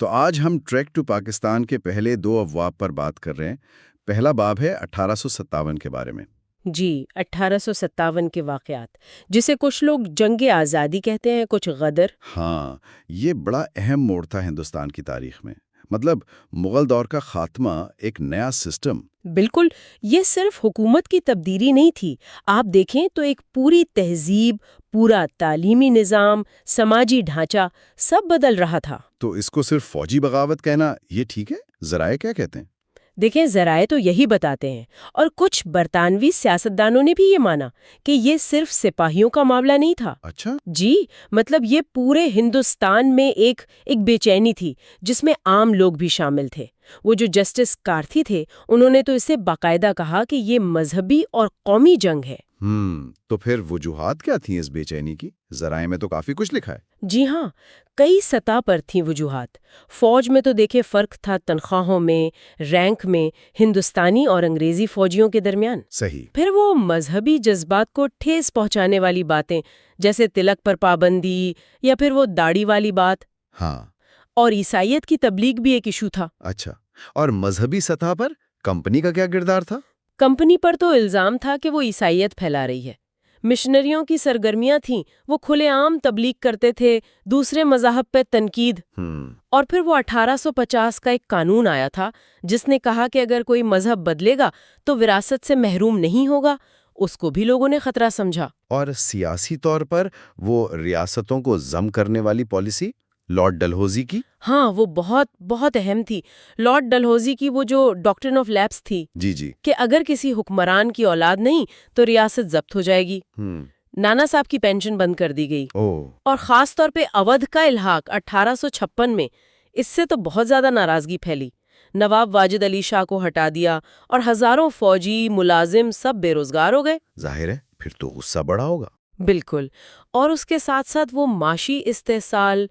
تو آج ہم ٹریک ٹو پاکستان کے پہلے 2 ابواب پر بات کر رہے ہیں۔ پہلا باب ہے 1857 کے بارے میں۔ جی 1857 کے واقعات، جسے کچھ لوگ جنگ آزادی کہتے ہیں، کچھ غدر۔ ہاں، یہ بڑا اہم موڑ تھا ہندوستان کی تاریخ میں۔ مطلب مغل دور کا خاتمہ، ایک نیا سسٹم۔ بالکل، یہ صرف حکومت کی تبدیلی نہیں تھی، آپ دیکھیں تو ایک پوری تہذیب، پورا تعلیمی نظام، سماجی ڈھانچہ، سب بدل رہا تھا۔ تو اس کو صرف فوجی بغاوت کہنا یہ ٹھیک ہے؟ ذرائع کیا کہتے ہیں؟ دیکھیں، ذرائع تو یہی بتاتے ہیں، اور کچھ برطانوی سیاستدانوں نے بھی یہ مانا کہ یہ صرف سپاہیوں کا معاملہ نہیں تھا۔ اچھا، جی، مطلب یہ پورے ہندوستان میں ایک بے چینی تھی جس میں عام لوگ بھی شامل تھے۔ وہ جو جسٹس کارتھی تھے، انہوں نے تو اسے باقاعدہ کہا کہ یہ مذہبی اور قومی جنگ ہے۔ تو پھر وجوہات کیا تھیں اس بے چینی کی؟ ذرائع میں تو کافی کچھ لکھا ہے۔ جی ہاں، کئی سطح پر تھیں وجوہات۔ فوج میں تو دیکھیں فرق تھا تنخواہوں میں، رینک میں، ہندوستانی اور انگریزی فوجیوں کے درمیان۔ صحیح۔ پھر وہ مذہبی جذبات کو ٹھیس پہنچانے والی باتیں، جیسے تلک پر پابندی یا پھر وہ داڑھی والی بات۔ ہاں، اور عیسائیت کی تبلیغ بھی ایک ایشو تھا۔ اچھا، اور مذہبی سطح پر کمپنی کا کیا کردار تھا؟ کمپنی پر تو الزام تھا کہ وہ عیسائیت پھیلا رہی ہے۔ مشنریوں کی سرگرمیاں تھیں، وہ کھلے عام تبلیغ کرتے تھے، دوسرے مذاہب پہ تنقید۔ اور پھر وہ 1850 کا ایک قانون آیا تھا جس نے کہا کہ اگر کوئی مذہب بدلے گا تو وراثت سے محروم نہیں ہوگا۔ اس کو بھی لوگوں نے خطرہ سمجھا۔ اور سیاسی طور پر وہ ریاستوں کو ضم کرنے والی پالیسی لارڈ ڈلہوزی کی؟ ہاں، وہ بہت بہت اہم تھی۔ لارڈ ڈلہوزی کی وہ جو ڈاکٹرن آف لیپس تھی، جی کہ اگر کسی حکمران کی اولاد نہیں تو ریاست ضبط ہو جائے گی۔ نانا صاحب کی پینشن بند کر دی گئی۔ اور خاص طور پہ اودھ کا الحاق 1856 میں، اس سے تو بہت زیادہ ناراضگی پھیلی۔ نواب واجد علی شاہ کو ہٹا دیا اور ہزاروں فوجی، ملازم سب بے روزگار ہو گئے۔ ظاہر ہے، پھر تو غصہ بڑا ہوگا۔ بالکل، اور اس کے ساتھ ساتھ وہ معاشی استحصال،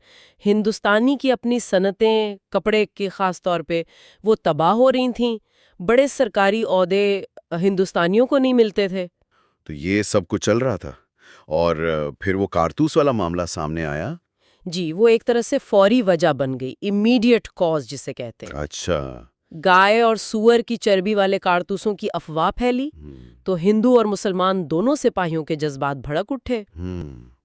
ہندوستانی کی اپنی صنعتیں، کپڑے کی خاص طور پہ، وہ تباہ ہو رہی تھیں۔ بڑے سرکاری عہدے ہندوستانیوں کو نہیں ملتے تھے۔ تو یہ سب کچھ چل رہا تھا، اور پھر وہ کارتوس والا معاملہ سامنے آیا۔ جی، وہ ایک طرح سے فوری وجہ بن گئی، امیڈیٹ کاز جسے کہتے ہیں۔ اچھا۔ گائے اور سور کی چربی والے کارتوسوں کی افواہ پھیلی تو ہندو اور مسلمان دونوں سپاہیوں کے جذبات بھڑک اٹھے۔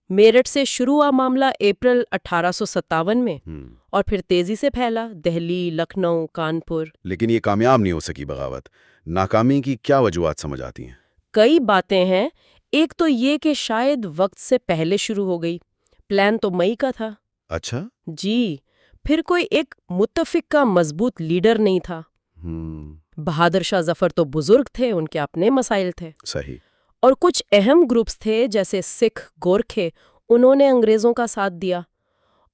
میرٹھ سے شروع ہوا معاملہ اپریل 1857 میں، اور پھر تیزی سے پھیلا دہلی، لکھنؤ، کانپور۔ لیکن یہ کامیاب نہیں ہو سکی بغاوت۔ ناکامی کی کیا وجوہات سمجھ آتی ہیں؟ کئی باتیں ہیں۔ ایک تو یہ کہ شاید وقت سے پہلے شروع ہو گئی، پلان تو مئی کا تھا۔ اچھا۔ جی، پھر کوئی ایک متفق کا مضبوط لیڈر نہیں تھا۔ بہادر شاہ ظفر تو بزرگ تھے، ان کے اپنے مسائل تھے۔ صحیح۔ اور کچھ اہم گروپس تھے جیسے سکھ، گورکھے، انہوں نے انگریزوں کا ساتھ دیا،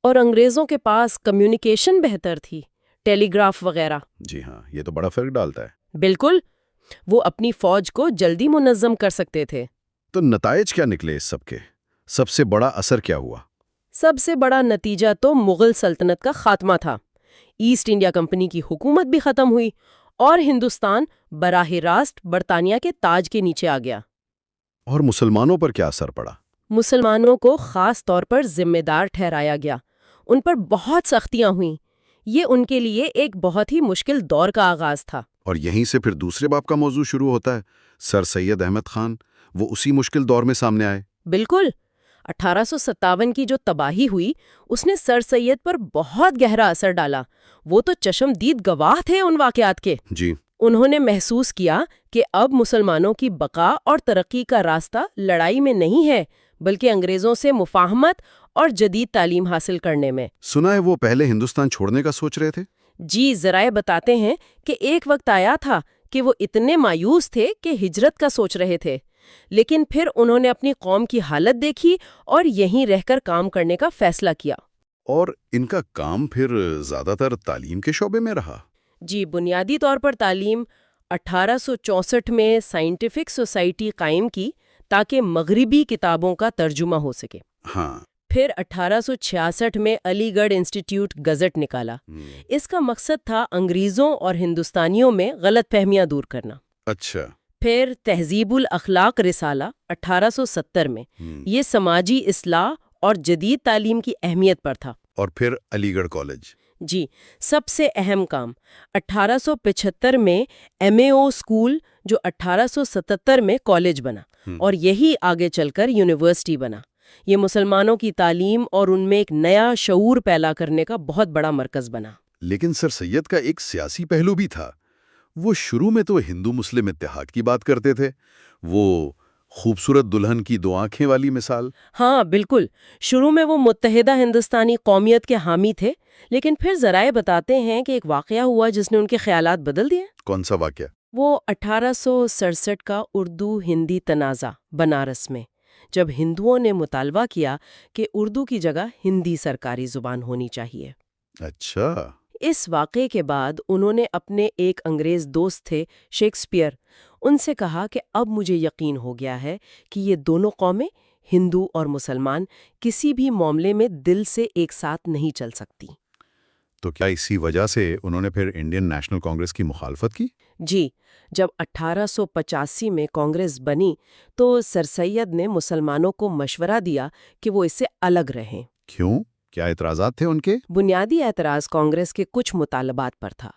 اور انگریزوں کے پاس کمیونیکیشن بہتر تھی، ٹیلی گراف وغیرہ۔ جی ہاں، یہ تو بڑا فرق ڈالتا ہے۔ بالکل، وہ اپنی فوج کو جلدی منظم کر سکتے تھے۔ تو نتائج کیا نکلے اس سب کے؟ سب سے بڑا اثر کیا ہوا؟ سب سے بڑا نتیجہ تو مغل سلطنت کا خاتمہ تھا۔ ایسٹ انڈیا کمپنی کی حکومت بھی ختم ہوئی، اور ہندوستان براہ راست برطانیہ کے تاج کے نیچے آ گیا۔ اور مسلمانوں پر کیا اثر پڑا؟ مسلمانوں کو خاص طور پر ذمہ دار ٹھہرایا گیا، ان پر بہت سختیاں ہوئیں۔ یہ ان کے لیے ایک بہت ہی مشکل دور کا آغاز تھا۔ اور یہیں سے پھر دوسرے باب کا موضوع شروع ہوتا ہے، سر سید احمد خان، وہ اسی مشکل دور میں سامنے آئے۔ بالکل، 1857 کی جو تباہی ہوئی اس نے سر سید پر بہت گہرا اثر ڈالا۔ وہ تو چشمدید گواہ تھے ان واقعات کے۔ جی۔ انہوں نے محسوس کیا کہ اب مسلمانوں کی بقا اور ترقی کا راستہ لڑائی میں نہیں ہے، بلکہ انگریزوں سے مفاہمت اور جدید تعلیم حاصل کرنے میں۔ سنا ہے وہ پہلے ہندوستان چھوڑنے کا سوچ رہے تھے؟ جی، ذرائع بتاتے ہیں کہ ایک وقت آیا تھا کہ وہ اتنے مایوس تھے کہ ہجرت کا سوچ رہے تھے، لیکن پھر انہوں نے اپنی قوم کی حالت دیکھی اور یہیں رہ کر کام کرنے کا فیصلہ کیا۔ اور ان کا کام پھر زیادہ تر تعلیم کے شعبے میں رہا؟ جی، بنیادی طور پر تعلیم۔ 1864 میں سائنٹیفک سوسائٹی قائم کی تاکہ مغربی کتابوں کا ترجمہ ہو سکے۔ ہاں۔ پھر 1866 میں علی گڑھ انسٹیٹیوٹ گزٹ نکالا۔ اس کا مقصد تھا انگریزوں اور ہندوستانیوں میں غلط فہمیاں دور کرنا۔ اچھا۔ پھر تہذیب الاخلاق رسالہ 1870 میں، یہ سماجی اصلاح اور جدید تعلیم کی اہمیت پر تھا۔ اور پھر علی گڑھ کالج۔ جی، سب سے اہم کام 1875 میں MAO اسکول جو 1877 میں کالج بنا اور یہی آگے چل کر یونیورسٹی بنا. یہ مسلمانوں کی تعلیم اور ان میں ایک نیا شعور پیدا کرنے کا بہت بڑا مرکز بنا. لیکن سر سید کا ایک سیاسی پہلو بھی تھا. وہ شروع میں تو ہندو مسلم اتحاد کی بات کرتے تھے. وہ خوبصورت دلہن کی دو آنکھیں والی مثال. ہاں بالکل، شروع میں وہ متحدہ ہندوستانی قومیت کے حامی تھے، لیکن پھر ذرائع بتاتے ہیں کہ ایک واقعہ ہوا جس نے ان کے خیالات بدل دیے. کون سا واقعہ؟ وہ 1867 کا اردو ہندی تنازع بنارس میں، جب ہندوؤں نے مطالبہ کیا کہ اردو کی جگہ ہندی سرکاری زبان ہونی چاہیے. اچھا. اس واقعے کے بعد انہوں نے اپنے ایک انگریز دوست تھے شیکسپیئر، ان سے کہا کہ اب مجھے یقین ہو گیا ہے کہ یہ دونوں قومیں ہندو اور مسلمان کسی بھی معاملے میں دل سے ایک ساتھ نہیں چل سکتی. تو کیا اسی وجہ سے انہوں نے پھر انڈین نیشنل کانگریس کی مخالفت کی؟ جی، جب 1885 میں کانگریس بنی تو سر سید نے مسلمانوں کو مشورہ دیا کہ وہ اس سے الگ رہیں. کیوں؟ کیا اعتراضات تھے ان کے؟ بنیادی اعتراض کانگریس کے کچھ مطالبات پر تھا،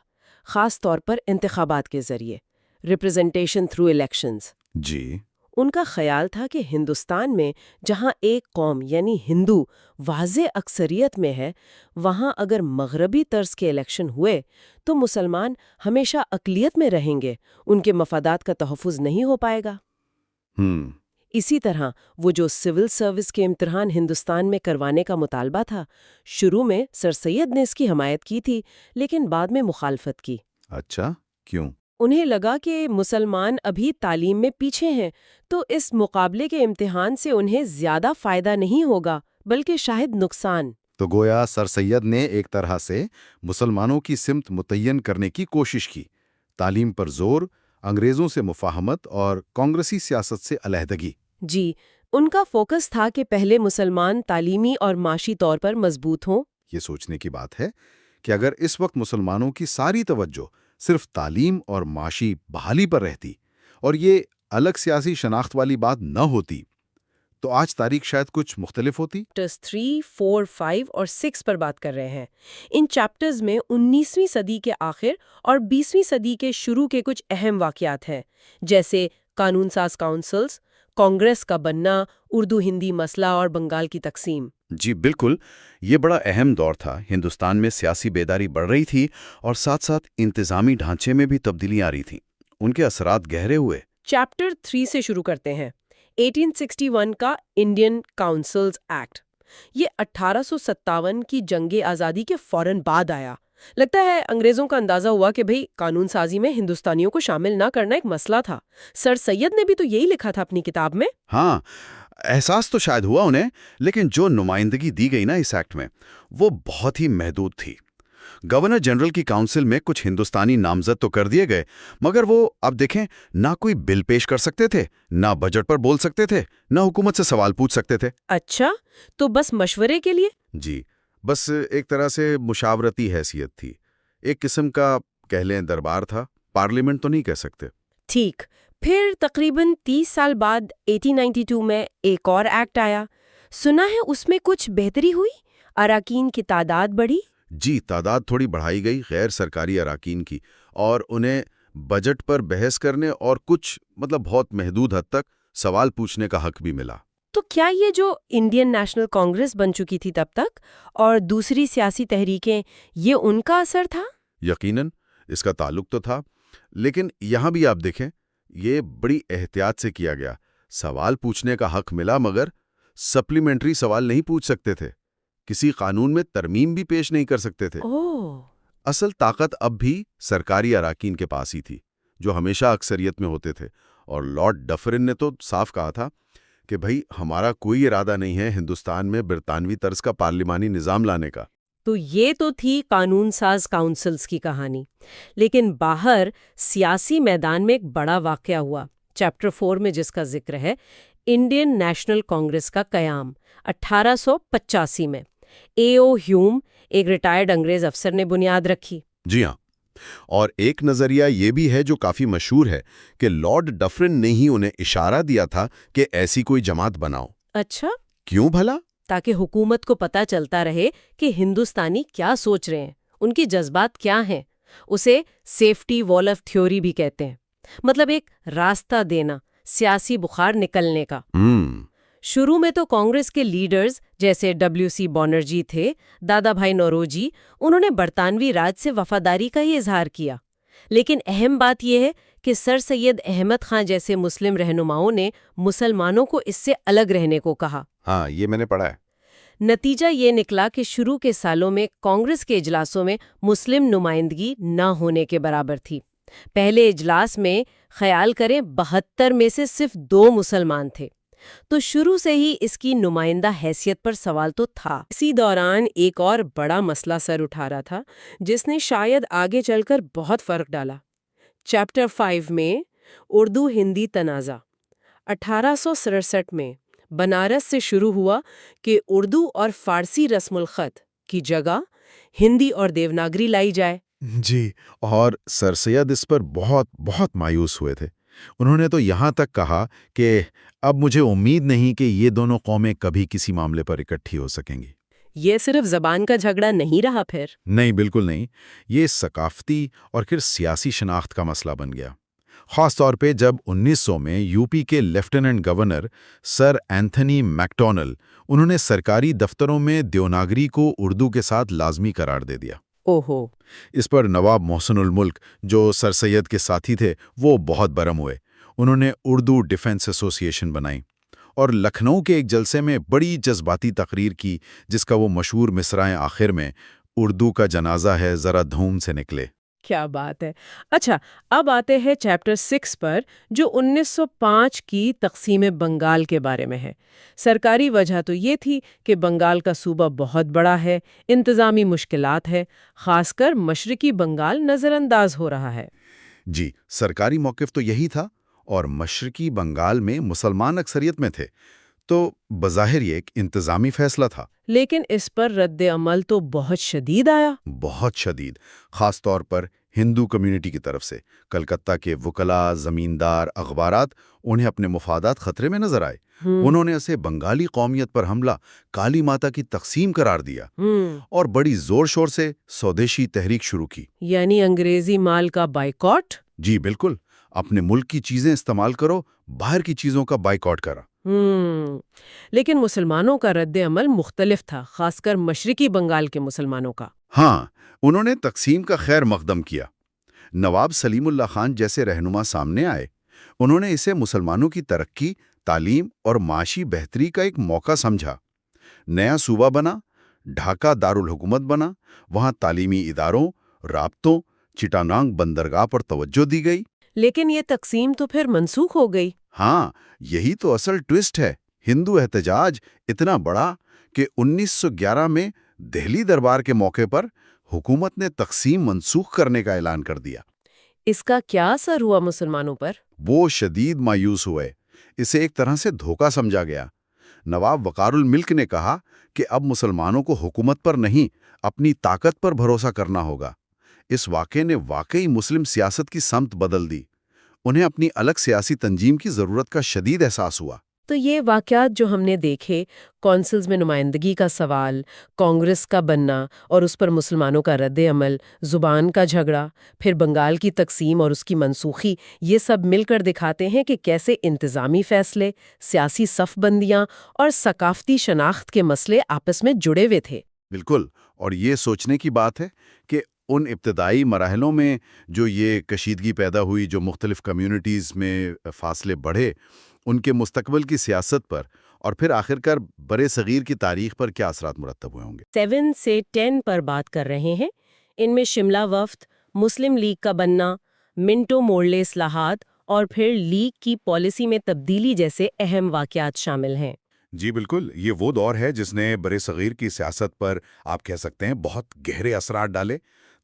خاص طور پر انتخابات کے ذریعے ریپرزنٹیشن تھرو الیکشنز. جی. ان کا خیال تھا کہ ہندوستان میں جہاں ایک قوم یعنی ہندو واضح اکثریت میں ہے، وہاں اگر مغربی طرز کے الیکشن ہوئے تو مسلمان ہمیشہ اقلیت میں رہیں گے، ان کے مفادات کا تحفظ نہیں ہو پائے گا. اسی طرح وہ جو سول سروس کے امتحان ہندوستان میں کروانے کا مطالبہ تھا، شروع میں سر سید نے اس کی حمایت کی تھی لیکن بعد میں مخالفت کی. اچھا، کیوں؟ انہیں لگا کہ مسلمان ابھی تعلیم میں پیچھے ہیں، تو اس مقابلے کے امتحان سے انہیں زیادہ فائدہ نہیں ہوگا بلکہ شاید نقصان. تو گویا سر سید نے ایک طرح سے مسلمانوں کی سمت متعین کرنے کی کوشش کی. تعلیم پر زور، انگریزوں سے مفاہمت اور کانگریسی سیاست سے علیحدگی. جی، ان کا فوکس تھا کہ پہلے مسلمان تعلیمی اور معاشی طور پر مضبوط ہوں. یہ سوچنے کی بات ہے کہ اگر اس وقت مسلمانوں کی ساری توجہ صرف تعلیم اور معاشی بحالی پر رہتی اور یہ الگ سیاسی شناخت والی بات نہ ہوتی تو آج تاریخ شاید کچھ مختلف ہوتی. چیپٹرز 3, 4, 5 اور 6 پر بات کر رہے ہیں. ان چیپٹرز میں 19ویں صدی کے آخر اور 20ویں صدی کے شروع کے کچھ اہم واقعات ہیں، جیسے قانون ساز کونسلز، کانگریس کا بننا، اردو ہندی مسئلہ اور بنگال کی تقسیم. جی بالکل، یہ بڑا اہم دور تھا. ہندوستان میں سیاسی بیداری بڑھ رہی تھی اور ساتھ ساتھ انتظامی ڈھانچے میں بھی تبدیلیاں آ رہی تھیں. ان کے اثرات گہرے ہوئے. چیپٹر 3 سے شروع کرتے ہیں. 1861 کا انڈین کاؤنسلز ایکٹ. یہ 1857 کی جنگ آزادی کے فوراً بعد آیا. لگتا ہے انگریزوں کا اندازہ ہوا کہ بھئی قانون سازی میں ہندوستانیوں کو شامل نہ کرنا ایک مسئلہ تھا. سر سید نے بھی تو یہی لکھا تھا اپنی کتاب میں. ہاں، احساس تو شاید ہوا انہیں، لیکن جو نمائندگی دی گئی نا اس ایکٹ میں وہ بہت ہی محدود تھی. گورنر جنرل کی کاؤنسل میں کچھ ہندوستانی نامزد تو کر دیے گئے، مگر وہ اب دیکھیں نہ کوئی بل پیش کر سکتے تھے، نہ بجٹ پر بول سکتے تھے، نہ حکومت سے سوال پوچھ سکتے تھے. اچھا، تو بس مشورے کے لیے؟ جی، بس ایک طرح سے مشاورتی حیثیت تھی. ایک قسم کا کہہ لیں دربار تھا. پارلیمنٹ تو نہیں کہہ سکتے. ٹھیک. پھر تقریباً 30 سال بعد 1892 میں ایک اور ایکٹ آیا. سنا ہے اس میں کچھ بہتری ہوئی، اراکین کی تعداد بڑھی. جی، تعداد تھوڑی بڑھائی گئی غیر سرکاری اراکین کی، اور انہیں بجٹ پر بحث کرنے اور کچھ بہت محدود حد تک سوال پوچھنے کا حق بھی ملا. تو کیا یہ جو انڈین نیشنل کانگریس بن چکی تھی تب تک اور دوسری سیاسی تحریکیں، یہ ان کا اثر تھا؟ یقیناً اس کا تعلق تو تھا، لیکن یہاں بھی آپ دیکھیں یہ بڑی احتیاط سے کیا گیا. سوال پوچھنے کا حق ملا مگر سپلیمنٹری سوال نہیں پوچھ سکتے تھے. کسی قانون میں ترمیم بھی پیش نہیں کر سکتے تھے. اصل طاقت اب بھی سرکاری اراکین کے پاس ہی تھی، جو ہمیشہ اکثریت میں ہوتے تھے. اور لارڈ ڈفرن نے تو صاف کہا تھا کہ بھئی ہمارا کوئی ارادہ نہیں ہے ہندوستان میں برطانوی طرز کا پارلیمانی نظام لانے کا. تو یہ تو تھی قانون ساز کاؤنسلز کی کہانی. لیکن باہر سیاسی میدان میں ایک بڑا واقعہ ہوا، چیپٹر 4 میں جس کا ذکر ہے، انڈین نیشنل کانگریس کا قیام 1885 میں. A.O. ہیوم، ایک ریٹائرڈ انگریز افسر نے بنیاد رکھی. جی ہاں، اور ایک نظریہ یہ بھی ہے جو کافی مشہور ہے کہ لارڈ ڈفرن نے ہی انہیں اشارہ دیا تھا کہ ایسی کوئی جماعت بناؤ. اچھا، کیوں بھلا؟ تاکہ حکومت کو پتہ چلتا رہے کہ ہندوستانی کیا سوچ رہے ہیں، ان کی جذبات کیا ہیں؟ اسے سیفٹی وال آف تھیوری بھی کہتے ہیں، مطلب ایک راستہ دینا سیاسی بخار نکلنے کا۔ شروع میں تو کانگریس کے لیڈرز جیسے WC بانرجی تھے، دادا بھائی نوروجی، انہوں نے برطانوی راج سے وفاداری کا ہی اظہار کیا، لیکن اہم بات یہ ہے کہ سر سید احمد خان جیسے مسلم رہنماؤں نے مسلمانوں کو اس سے الگ رہنے کو کہا۔ ہاں، یہ میں نے پڑھا ہے۔ نتیجہ یہ نکلا کہ شروع کے سالوں میں کانگریس کے اجلاسوں میں مسلم نمائندگی نہ ہونے کے برابر تھی۔ پہلے اجلاس میں خیال کریں 72 میں سے صرف 2 مسلمان تھے، تو شروع سے ہی اس کی نمائندہ حیثیت پر سوال تو تھا۔ اسی دوران ایک اور بڑا مسئلہ سر اٹھا رہا تھا جس نے شاید آگے چل کر بہت فرق ڈالا۔ چیپٹر 5 میں اردو ہندی تنازع 1867 میں بنارس سے شروع ہوا کہ اردو اور فارسی رسم الخط کی جگہ ہندی اور دیوناگری لائی جائے۔ جی، اور سر سید اس پر بہت بہت مایوس ہوئے تھے۔ انہوں نے تو یہاں تک کہا کہ اب مجھے امید نہیں کہ یہ دونوں قومیں کبھی کسی معاملے پر اکٹھی ہو سکیں گی۔ یہ صرف زبان کا جھگڑا نہیں رہا پھر؟ نہیں، بالکل نہیں، یہ ثقافتی اور پھر سیاسی شناخت کا مسئلہ بن گیا، خاص طور پہ جب 1900 میں UP کے lieutenant governor sir Anthony McDonnell انہوں نے سرکاری دفتروں میں دیوناگری کو اردو کے ساتھ لازمی قرار دے دیا۔ اوہو۔ اس پر نواب محسن الملک جو سر سید کے ساتھی تھے وہ بہت برہم ہوئے۔ انہوں نے اردو ڈیفنس ایسوسی ایشن بنائی اور لکھنؤ کے ایک جلسے میں بڑی جذباتی تقریر کی جس کا وہ مشہور مصرعیں آخر میں اردو کا جنازہ ہے ذرا دھوم سے نکلے۔ کیا بات ہے۔ اچھا، اب آتے ہیں چیپٹر 6 پر جو 1905 کی تقسیم بنگال کے بارے میں ہے۔ سرکاری وجہ تو یہ تھی کہ بنگال کا صوبہ بہت بڑا ہے، انتظامی مشکلات ہے، خاص کر مشرقی بنگال نظر انداز ہو رہا ہے۔ جی، سرکاری موقف تو یہی تھا، اور مشرقی بنگال میں مسلمان اکثریت میں تھے، تو بظاہر یہ ایک انتظامی فیصلہ تھا۔ لیکن اس پر رد عمل تو بہت شدید آیا۔ بہت شدید، خاص طور پر ہندو کمیونٹی کی طرف سے۔ کلکتہ کے وکلاء، زمیندار، اخبارات انہیں اپنے مفادات خطرے میں نظر آئے۔ انہوں نے اسے بنگالی قومیت پر حملہ، کالی ماتا کی تقسیم قرار دیا اور بڑی زور شور سے سودیشی تحریک شروع کی۔ یعنی انگریزی مال کا بائیکاٹ؟ جی بالکل، اپنے ملک کی چیزیں استعمال کرو، باہر کی چیزوں کا بائیکاٹ کرا۔ لیکن مسلمانوں کا رد عمل مختلف تھا، خاص کر مشرقی بنگال کے مسلمانوں کا۔ ہاں، انہوں نے تقسیم کا خیر مقدم کیا۔ نواب سلیم اللہ خان جیسے رہنما سامنے آئے۔ انہوں نے اسے مسلمانوں کی ترقی، تعلیم اور معاشی بہتری کا ایک موقع سمجھا۔ نیا صوبہ بنا، ڈھاکہ دارالحکومت بنا، وہاں تعلیمی اداروں، رابطوں، چٹانانگ بندرگاہ پر توجہ دی گئی۔ لیکن یہ تقسیم تو پھر منسوخ ہو گئی۔ ہاں، یہی تو اصل ٹوسٹ ہے۔ ہندو احتجاج اتنا بڑا کہ 1911 میں دہلی دربار کے موقع پر حکومت نے تقسیم منسوخ کرنے کا اعلان کر دیا۔ اس کا کیا اثر ہوا مسلمانوں پر؟ وہ شدید مایوس ہوئے۔ اسے ایک طرح سے دھوکہ سمجھا گیا۔ نواب وقار الملک نے کہا کہ اب مسلمانوں کو حکومت پر نہیں، اپنی طاقت پر بھروسہ کرنا ہوگا۔ اس واقعے نے واقعی مسلم سیاست کی سمت بدل دی۔ انہیں اپنی الگ سیاسی تنظیم کی ضرورت کا شدید احساس ہوا۔ تو یہ واقعات جو ہم نے دیکھے، کونسلز میں نمائندگی کا سوال، کانگریس کا بننا اور اس پر مسلمانوں کا رد عمل، زبان کا جھگڑا، پھر بنگال کی تقسیم اور اس کی منسوخی، یہ سب مل کر دکھاتے ہیں کہ کیسے انتظامی فیصلے، سیاسی صف بندیاں اور ثقافتی شناخت کے مسئلے آپس میں جڑے ہوئے تھے۔ بالکل، اور یہ سوچنے کی بات ہے کہ ان ابتدائی مراحلوں میں جو یہ کشیدگی پیدا ہوئی، جو مختلف کمیونٹیز میں فاصلے بڑھے، ان کے مستقبل کی سیاست پر اور پھر آخر کار برے صغیر کی تاریخ پر کیا اثرات مرتب ہوئے ہوں گے۔ 7 سے 10 پر بات کر رہے ہیں۔ ان میں شملہ وفد، مسلم لیگ کا بننا، منٹو مورلے اصلاحات اور پھر لیگ کی پالیسی میں تبدیلی جیسے اہم واقعات شامل ہیں۔ جی بالکل، یہ وہ دور ہے جس نے برے صغیر کی سیاست پر آپ کہہ سکتے ہیں بہت گہرے اثرات ڈالے۔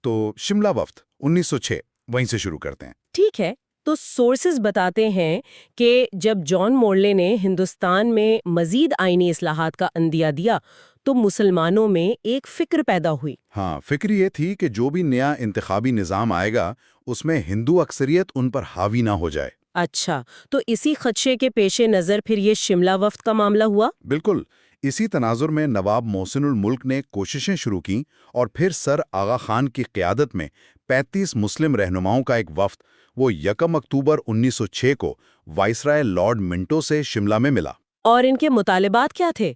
تو شملہ وفد 1906، وہیں سے شروع کرتے ہیں۔ ٹھیک ہے، تو سورسز بتاتے ہیں کہ جب جان مورلے نے ہندوستان میں مزید آئینی اصلاحات کا عندیہ دیا تو مسلمانوں میں ایک فکر پیدا ہوئی۔ ہاں، فکر یہ تھی کہ جو بھی نیا انتخابی نظام آئے گا اس میں ہندو اکثریت ان پر حاوی نہ ہو جائے۔ اچھا، تو اسی خدشے کے پیش نظر پھر یہ شملہ وفد کا معاملہ ہوا؟ بالکل، اسی تناظر میں نواب محسن الملک نے کوششیں شروع کیں اور پھر سر آغا خان کی قیادت میں 35 مسلم رہنماؤں کا ایک وفد وہ 1 اکتوبر 1906 کو وائسرائے لارڈ منٹو سے شملہ میں ملا۔ اور ان کے مطالبات کیا تھے؟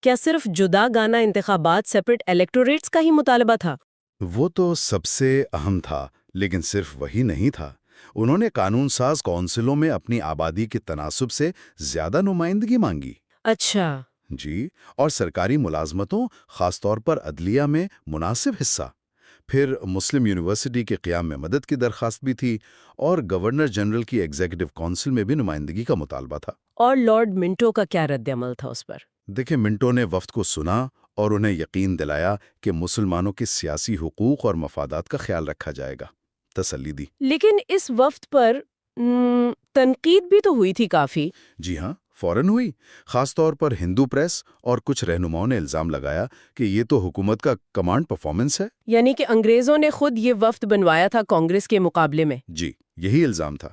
کیا صرف جدا گانا انتخابات سیپریٹ الیکٹوریٹس کا ہی مطالبہ تھا؟ وہ تو سب سے اہم تھا، لیکن صرف وہی نہیں تھا۔ انہوں نے قانون ساز کونسلوں میں اپنی آبادی کے تناسب سے زیادہ نمائندگی مانگی۔ اچھا۔ جی، اور سرکاری ملازمتوں خاص طور پر عدلیہ میں مناسب حصہ۔ پھر مسلم یونیورسٹی کے قیام میں مدد کی درخواست بھی تھی اور گورنر جنرل کی ایگزیکٹو کونسل میں بھی نمائندگی کا مطالبہ تھا۔ اور لارڈ منٹو کا کیا رد عمل تھا اس پر؟ دیکھیں، منٹو نے وفد کو سنا اور انہیں یقین دلایا کہ مسلمانوں کے سیاسی حقوق اور مفادات کا خیال رکھا جائے گا۔ تسلی دی۔ لیکن اس وفد پر تنقید بھی تو ہوئی تھی کافی۔ جی ہاں، فوراً ہوئی۔ خاص طور پر ہندو پریس اور کچھ رہنماؤں نے الزام لگایا کہ یہ تو حکومت کا کمانڈ پرفارمنس ہے۔ یعنی کہ انگریزوں نے خود یہ وفد بنوایا تھا کانگریس کے مقابلے میں۔ جی، یہی الزام تھا۔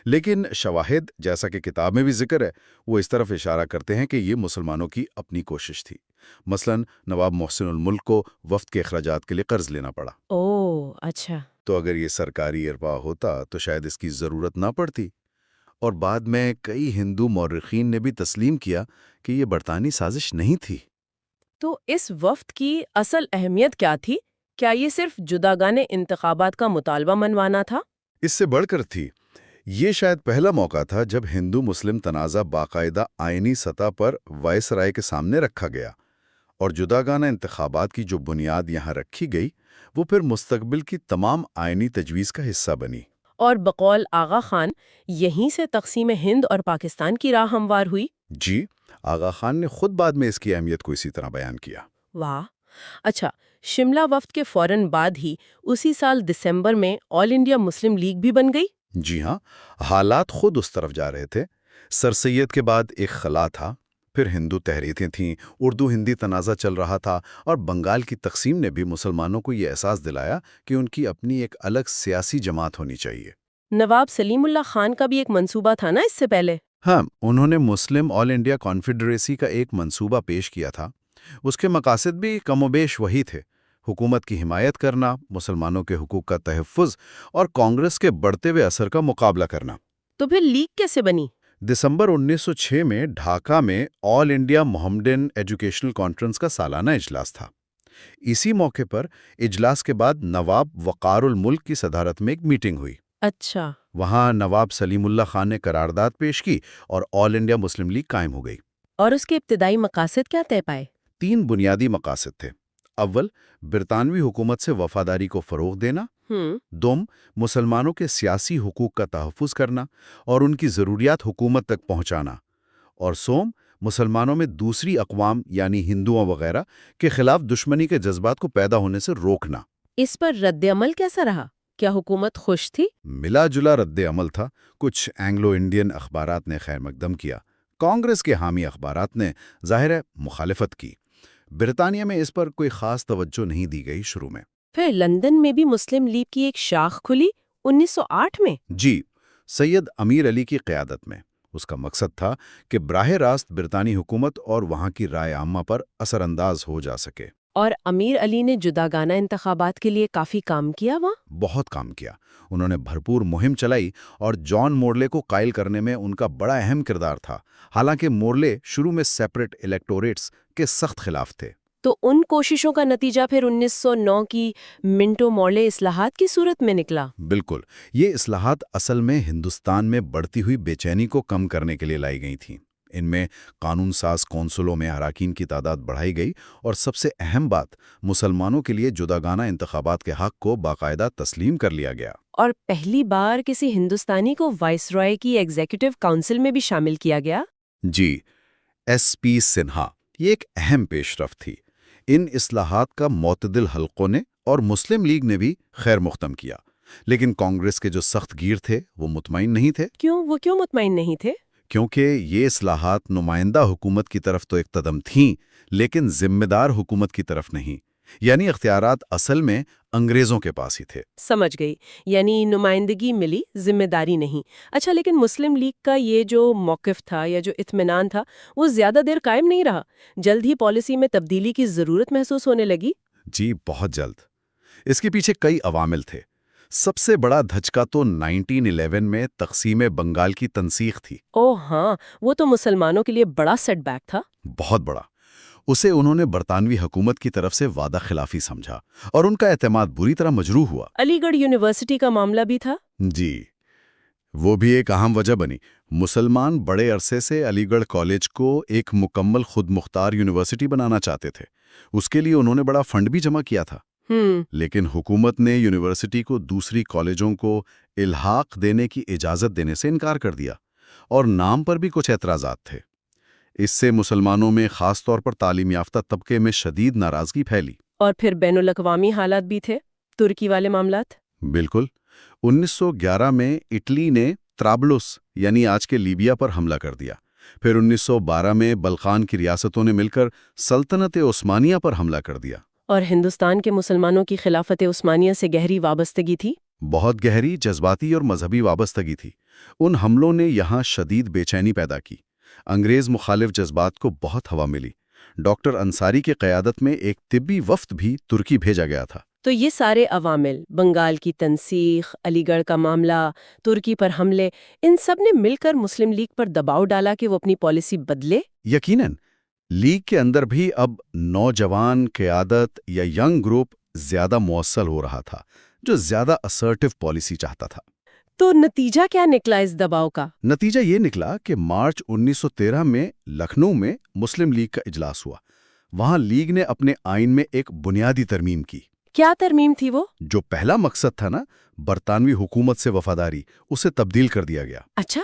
لیکن شواہد، جیسا کہ کتاب میں بھی ذکر ہے، وہ اس طرف اشارہ کرتے ہیں کہ یہ مسلمانوں کی اپنی کوشش تھی۔ مثلاً نواب محسن الملک کو وفد کے اخراجات کے لیے قرض لینا پڑا۔ اوہ، اچھا۔ تو اگر یہ سرکاری اربا ہوتا تو شاید اس کی ضرورت نہ پڑتی۔ اور بعد میں کئی ہندو مورخین نے بھی تسلیم کیا کہ یہ برطانوی سازش نہیں تھی۔ تو اس وفد کی اصل اہمیت کیا تھی؟ کیا یہ صرف جداگانہ انتخابات کا مطالبہ منوانا تھا؟ اس سے بڑھ کر تھی۔ یہ شاید پہلا موقع تھا جب ہندو مسلم تنازع باقاعدہ آئینی سطح پر وائسرائے کے سامنے رکھا گیا، اور جداگانہ انتخابات کی جو بنیاد یہاں رکھی گئی وہ پھر مستقبل کی تمام آئینی تجویز کا حصہ بنی۔ اور بقول آغا خان یہیں سے تقسیم ہند اور پاکستان کی راہ ہموار ہوئی؟ جی، آغا خان نے خود بعد میں اس کی اہمیت کو اسی طرح بیان کیا۔ واہ! اچھا، شملہ وفد کے فوراً بعد ہی اسی سال دسمبر میں آل انڈیا مسلم لیگ بھی بن گئی؟ جی ہاں، حالات خود اس طرف جا رہے تھے۔ سر سید کے بعد ایک خلا تھا، پھر ہندو تحریکیں تھیں، اردو ہندی تنازع چل رہا تھا، اور بنگال کی تقسیم نے بھی مسلمانوں کو یہ احساس دلایا کہ ان کی اپنی ایک الگ سیاسی جماعت ہونی چاہیے۔ نواب سلیم اللہ خان کا بھی ایک منصوبہ تھا نا اس سے پہلے؟ ہاں، انہوں نے مسلم آل انڈیا کانفیڈریسی کا ایک منصوبہ پیش کیا تھا۔ اس کے مقاصد بھی کم و بیش وہی تھے: حکومت کی حمایت کرنا، مسلمانوں کے حقوق کا تحفظ، اور کانگریس کے بڑھتے ہوئے اثر کا مقابلہ کرنا۔ تو پھر لیگ کیسے بنی؟ دسمبر 1906 میں ڈھاکہ میں آل انڈیا محمدن ایجوکیشنل کانفرنس کا سالانہ اجلاس تھا۔ اسی موقع پر اجلاس کے بعد نواب وقار الملک کی صدارت میں ایک میٹنگ ہوئی۔ اچھا۔ وہاں نواب سلیم اللہ خان نے قرارداد پیش کی اور آل انڈیا مسلم لیگ قائم ہو گئی۔ اور اس کے ابتدائی مقاصد کیا طے پائے؟ 3 بنیادی مقاصد تھے۔ اول، برطانوی حکومت سے وفاداری کو فروغ دینا۔ دوم، مسلمانوں کے سیاسی حقوق کا تحفظ کرنا اور ان کی ضروریات حکومت تک پہنچانا۔ اور سوم، مسلمانوں میں دوسری اقوام یعنی ہندوؤں وغیرہ کے خلاف دشمنی کے جذبات کو پیدا ہونے سے روکنا۔ اس پر رد عمل کیسا رہا؟ کیا حکومت خوش تھی؟ ملا جلا رد عمل تھا۔ کچھ اینگلو انڈین اخبارات نے خیر مقدم کیا، کانگریس کے حامی اخبارات نے ظاہر ہے مخالفت کی۔ برطانیہ میں اس پر کوئی خاص توجہ نہیں دی گئی شروع میں۔ پھر لندن میں بھی مسلم لیگ کی ایک شاخ کھلی 1908 میں؟ جی، سید امیر علی کی قیادت میں۔ اس کا مقصد تھا کہ براہ راست برطانوی حکومت اور وہاں کی رائے عامہ پر اثر انداز ہو جا سکے۔ اور امیر علی نے جداگانہ انتخابات کے لیے کافی کام کیا وہاں؟ بہت کام کیا۔ انہوں نے بھرپور مہم چلائی اور جان مورلے کو قائل کرنے میں ان کا بڑا اہم کردار تھا، حالانکہ مورلے شروع میں سیپریٹ الیکٹوریٹس کے سخت خلاف تھے۔ تو ان کوششوں کا نتیجہ پھر 1909 کی منٹو مورلے اصلاحات کی صورت میں نکلا؟ بالکل، یہ اصلاحات اصل میں ہندوستان میں بڑھتی ہوئی بے چینی کو کم کرنے کے لیے لائی گئی تھیں۔ ان میں قانون ساز کونسلوں میں اراکین کی تعداد بڑھائی گئی اور سب سے اہم بات، مسلمانوں کے لیے جداگانہ انتخابات کے حق کو باقاعدہ تسلیم کر لیا گیا۔ اور پہلی بار کسی ہندوستانی کو وائس رائے کی ایگزیکٹو کونسل میں بھی شامل کیا گیا؟ جی، ایس پی سنہا، یہ ایک اہم پیش رفت تھی۔ ان اصلاحات کا معتدل حلقوں نے اور مسلم لیگ نے بھی خیر مقدم کیا، لیکن کانگریس کے جو سخت گیر تھے وہ مطمئن نہیں تھے۔ وہ کیوں مطمئن نہیں تھے؟ کیونکہ یہ اصلاحات نمائندہ حکومت کی طرف تو ایک قدم تھیں، لیکن ذمہ دار حکومت کی طرف نہیں۔ یعنی اختیارات اصل میں انگریزوں کے پاس ہی تھے۔ سمجھ گئی، یعنی نمائندگی ملی، ذمہ داری نہیں۔ اچھا، لیکن مسلم لیگ کا یہ جو موقف تھا یا جو اطمینان تھا وہ زیادہ دیر قائم نہیں رہا، جلد ہی پالیسی میں تبدیلی کی ضرورت محسوس ہونے لگی۔ جی بہت جلد۔ اس کے پیچھے کئی عوامل تھے۔ سب سے بڑا دھچکا تو 1911 میں تقسیم بنگال کی تنسیخ تھی۔ اوہ ہاں، وہ تو مسلمانوں کے لیے بڑا سیٹ بیک تھا۔ بہت بڑا۔ اسے انہوں نے برطانوی حکومت کی طرف سے وعدہ خلافی سمجھا اور ان کا اعتماد بری طرح مجروح ہوا۔ علی گڑھ یونیورسٹی کا معاملہ بھی تھا۔ جی، وہ بھی ایک اہم وجہ بنی۔ مسلمان بڑے عرصے سے علی گڑھ کالج کو ایک مکمل خود مختار یونیورسٹی بنانا چاہتے تھے۔ اس کے لیے انہوں نے بڑا فنڈ بھی جمع کیا تھا، لیکن حکومت نے یونیورسٹی کو دوسری کالجوں کو الحاق دینے کی اجازت دینے سے انکار کر دیا، اور نام پر بھی کچھ اعتراضات تھے۔ اس سے مسلمانوں میں خاص طور پر تعلیم یافتہ طبقے میں شدید ناراضگی پھیلی۔ اور پھر بین الاقوامی حالات بھی تھے، ترکی والے معاملات۔ بالکل۔ 1911 میں اٹلی نے طرابلس یعنی آج کے لیبیا پر حملہ کر دیا۔ پھر 1912 میں بلقان کی ریاستوں نے مل کر سلطنت عثمانیہ پر حملہ کر دیا۔ اور ہندوستان کے مسلمانوں کی خلافت عثمانیہ سے گہری وابستگی تھی۔ بہت گہری جذباتی اور مذہبی وابستگی تھی۔ ان حملوں نے یہاں شدید بے چینی پیدا کی۔ انگریز مخالف جذبات کو بہت ہوا ملی۔ ڈاکٹر انصاری کی قیادت میں ایک طبی وفد بھی ترکی بھیجا گیا تھا۔ تو یہ سارے عوامل، بنگال کی تنسیخ، علی گڑھ کا معاملہ، ترکی پر حملے، ان سب نے مل کر مسلم لیگ پر دباؤ ڈالا کہ وہ اپنی پالیسی بدلے۔ یقیناً لیگ کے اندر بھی اب نوجوان قیادت یا ینگ گروپ زیادہ موصل ہو رہا تھا، جو زیادہ اسرٹیو پالیسی چاہتا تھا۔ تو نتیجہ کیا نکلا اس دباؤ کا؟ نتیجہ یہ نکلا کہ مارچ 1913 میں لکھنؤ میں مسلم لیگ کا اجلاس ہوا۔ وہاں لیگ نے اپنے آئین میں ایک بنیادی ترمیم کی۔ کیا ترمیم تھی وہ؟ جو پہلا مقصد تھا نا، برطانوی حکومت سے وفاداری، اسے تبدیل کر دیا گیا۔ اچھا،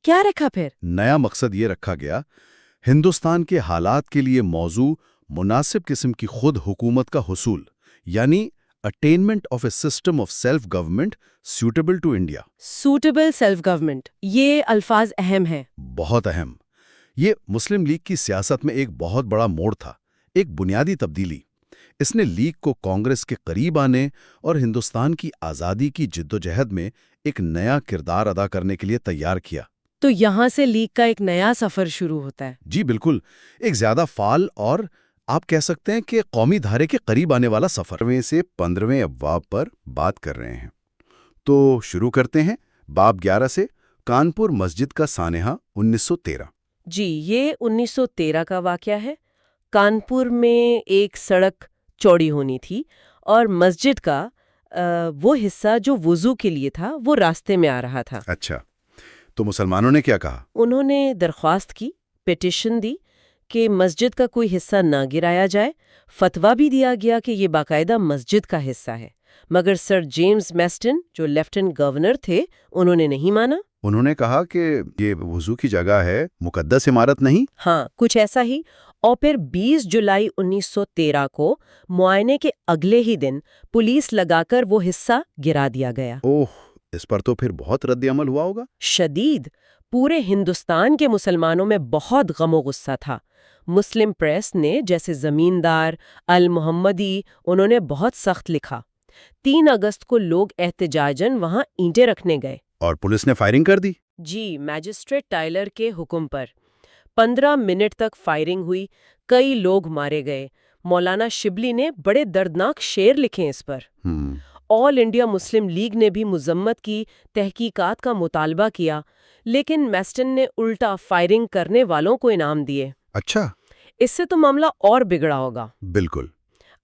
کیا رکھا پھر؟ نیا مقصد یہ رکھا گیا، ہندوستان کے حالات کے لیے موزوں مناسب قسم کی خود حکومت کا حصول، یعنی attainment of a system of self government suitable to India. Suitable self government, یہ الفاظ اہم ہیں۔ بہت اہم۔ یہ مسلم لیگ کی سیاست میں ایک بہت بڑا موڑ تھا، ایک بنیادی تبدیلی۔ اس نے لیگ کو کانگریس کے قریب آنے اور ہندوستان کی آزادی کی جدوجہد میں ایک نیا کردار ادا کرنے کے لیے تیار کیا۔ تو یہاں سے لیگ کا ایک نیا سفر شروع ہوتا ہے۔ جی بالکل، ایک زیادہ فعال اور آپ کہہ سکتے ہیں کہ قومی دھارے کے قریب آنے والا سفر۔ 15ویں سے 15ویں ابواب پر بات کر رہے ہیں، تو شروع کرتے ہیں باب 11 سے، کانپور مسجد کا سانحہ 1913۔ جی، یہ 1913 کا واقعہ ہے۔ کانپور میں ایک سڑک چوڑی ہونی تھی اور مسجد کا وہ حصہ جو وضو کے لیے تھا وہ راستے میں آ رہا تھا۔ اچھا، تو مسلمانوں نے کیا کہا؟ انہوں نے درخواست کی، پیٹیشن دی کہ مسجد کا کوئی حصہ نہ گرایا جائے۔ فتویٰ بھی دیا گیا کہ یہ باقاعدہ مسجد کا حصہ ہے، مگر سر جیمز میسٹن جو لیفٹیننٹ گورنر تھے انہوں نے نہیں مانا۔ انہوں نے کہا کہ یہ وضو کی جگہ ہے، مقدس عمارت نہیں۔ ہاں، کچھ ایسا ہی۔ اور پھر 20 جولائی 1913 کو معائنے کے اگلے ہی دن پولیس لگا کر وہ حصہ گرا دیا گیا۔ اوہ، اس پر تو پھر بہت رد عمل ہوا ہوگا۔ شدید۔ پورے ہندوستان کے مسلمانوں میں بہت غم و غصہ تھا۔ مسلم پریس نے، جیسے زمیندار، المحمدی، انہوں نے بہت سخت لکھا۔ 3 اگست کو لوگ احتجاجاً وہاں اینٹیں رکھنے گئے۔ اور پولیس نے فائرنگ کر دی؟ جی، میجسٹریٹ ٹائلر کے حکم پر 15 منٹ تک فائرنگ ہوئی، کئی لوگ مارے گئے۔ مولانا شبلی نے بڑے دردناک شعر لکھے اس پر۔ آل انڈیا مسلم لیگ نے بھی مذمت کی، تحقیقات کا مطالبہ کیا، لیکن میسٹن نے الٹا فائرنگ کرنے والوں کو انعام دیے۔ اچھا، اس سے تو معاملہ اور بگڑا ہوگا۔ بالکل۔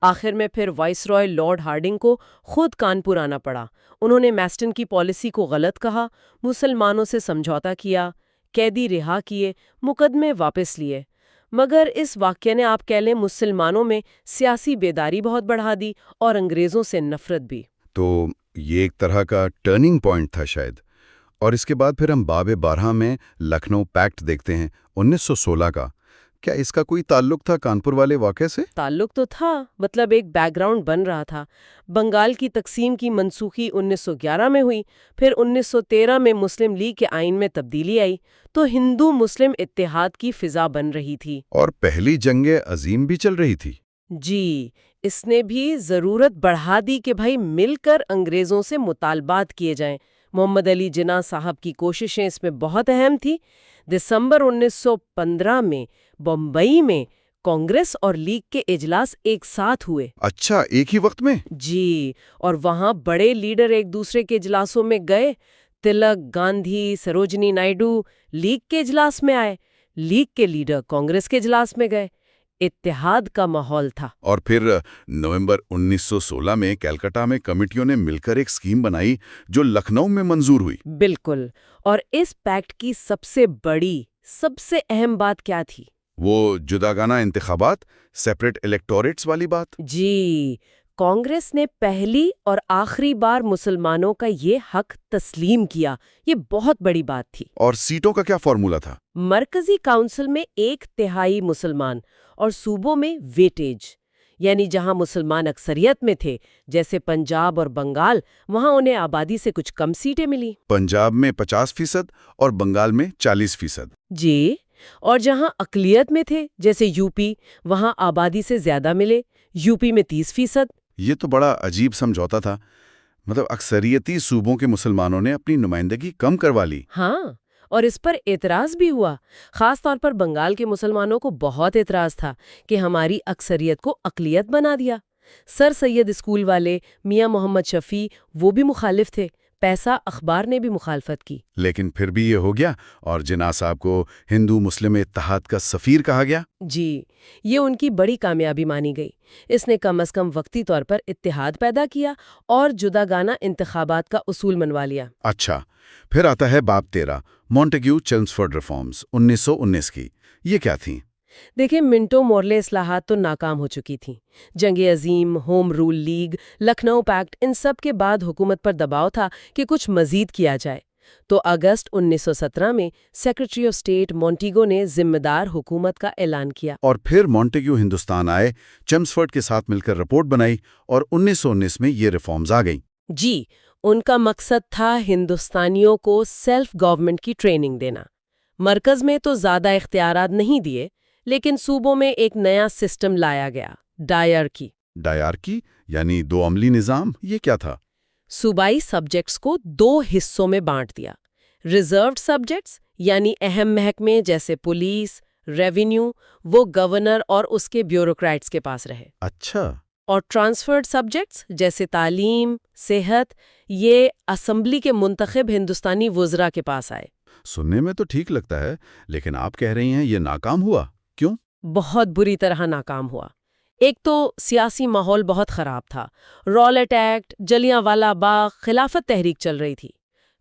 آخر میں پھر وائس رائے لارڈ ہارڈنگ کو خود کانپور آنا پڑا۔ انہوں نے میسٹن کی پالیسی کو غلط کہا، مسلمانوں سے سمجھوتا کیا، قیدی رہا کیے، مقدمے واپس لیے۔ مگر اس واقعے نے، آپ کہہ لیں، مسلمانوں میں سیاسی بیداری بہت بڑھا دی اور انگریزوں سے نفرت بھی۔ تو یہ ایک طرح کا ٹرننگ پوائنٹ تھا شاید۔ اور اس کے بعد پھر ہم باب 12 میں لکھنؤ پیکٹ دیکھتے ہیں 1916 کا۔ کیا اس کا کوئی تعلق تھا کانپور والے واقعے سے؟ تعلق تو تھا، مطلب ایک بیک گراؤنڈ بن رہا تھا۔ بنگال کی تقسیم کی منسوخی 1911 میں ہوئی، پھر 1913 میں مسلم لیگ کے آئین میں تبدیلی آئی، تو ہندو مسلم اتحاد کی فضا بن رہی تھی۔ اور پہلی جنگ عظیم بھی چل رہی تھی۔ جی، اس نے بھی ضرورت بڑھا دی کہ بھائی مل کر انگریزوں سے مطالبات کیے جائیں۔ محمد علی جناح صاحب کی کوششیں اس میں بہت اہم تھی۔ دسمبر 1915 میں بمبئی میں کانگریس اور لیگ کے اجلاس ایک ساتھ ہوئے۔ اچھا، ایک ہی وقت میں؟ جی، اور وہاں بڑے لیڈر ایک دوسرے کے اجلاسوں میں گئے۔ تلک، گاندھی، سروجنی نائیڈو لیگ کے اجلاس میں آئے، لیگ کے لیڈر کانگریس کے اجلاس میں گئے۔ اتحاد کا ماحول تھا۔ اور پھر نومبر 1916 میں کلکتہ میں کمیٹیوں نے مل کر ایک اسکیم بنائی جو لکھنؤ میں منظور ہوئی۔ بالکل، اور اس پیکٹ کی سب سے بڑی، سب سے اہم بات کیا تھی؟ وہ جداگانہ انتخابات، سیپریٹ الیکٹوریٹس والی بات۔ جی، کانگریس نے پہلی اور آخری بار مسلمانوں کا یہ حق تسلیم کیا۔ یہ بہت بڑی بات تھی۔ اور سیٹوں کا کیا فارمولا تھا؟ مرکزی کونسل میں 1/3 مسلمان اور صوبوں میں ویٹیج، یعنی جہاں مسلمان اکثریت میں تھے جیسے پنجاب اور بنگال، وہاں انہیں آبادی سے کچھ کم سیٹیں ملی۔ پنجاب میں 50% اور بنگال میں 40%۔ جی، اور جہاں اقلیت میں تھے جیسے یو پی، وہاں آبادی سے زیادہ ملے، یو پی میں 30%۔ یہ تو بڑا عجیب سمجھوتا تھا، مطلب اکثریتی صوبوں کے مسلمانوں نے اپنی نمائندگی کم کروا لی۔ ہاں، اور اس پر اعتراض بھی ہوا۔ خاص طور پر بنگال کے مسلمانوں کو بہت اعتراض تھا کہ ہماری اکثریت کو اقلیت بنا دیا۔ سر سید اسکول والے میاں محمد شفیع وہ بھی مخالف تھے۔ پیسہ اخبار نے بھی مخالفت کی۔ لیکن پھر بھی یہ ہو گیا اور جناح صاحب کو ہندو مسلم اتحاد کا سفیر کہا گیا۔ جی، یہ ان کی بڑی کامیابی مانی گئی۔ اس نے کم از کم وقتی طور پر اتحاد پیدا کیا اور جداگانہ انتخابات کا اصول منوا لیا۔ اچھا، پھر آتا ہے باب 13، مونٹیگو چیمسفورڈ ریفارمز 1919 کی۔ یہ کیا تھیں؟ دیکھیں، منٹو مورلے اصلاحات تو ناکام ہو چکی تھیں۔ جنگ عظیم، home rule league, Lucknow pact, ان سب کے بعد حکومت پر دباؤ تھا کہ کچھ مزید کیا جائے۔ تو اگست 1917 میں سیکرٹری آف اسٹیٹ مونٹیگو نے ذمہ دار حکومت کا اعلان کیا۔ اور پھر مونٹیگو ہندوستان آئے، چیمسفورڈ کے ساتھ مل کر رپورٹ بنائی اور 1919 میں یہ ریفارمز آ گئیں۔ جی، ان کا مقصد تھا ہندوستانیوں کو سیلف گورنمنٹ کی ٹریننگ دینا۔ مرکز میں تو زیادہ اختیارات نہیں دیے، لیکن صوبوں میں ایک نیا سسٹم لایا گیا، ڈائرکی۔ ڈائرکی یعنی دو عملی نظام، یہ کیا تھا؟ صوبائی سبجیکٹس کو 2 حصوں میں بانٹ دیا۔ ریزروڈ سبجیکٹس یعنی اہم محکمے جیسے پولیس، ریونیو، وہ گورنر اور اس کے بیوروکریٹس کے پاس رہے۔ اچھا۔ اور ٹرانسفرڈ سبجیکٹس جیسے تعلیم، صحت، یہ اسمبلی کے منتخب ہندوستانی وزراء کے پاس آئے۔ سننے میں تو ٹھیک لگتا ہے، لیکن آپ کہہ رہی ہیں یہ ناکام ہوا، کیوں؟ بہت بری طرح ناکام ہوا۔ ایک تو سیاسی ماحول بہت خراب تھا، رولٹ ایکٹ، جلیاں والا باغ، خلافت تحریک چل رہی تھی۔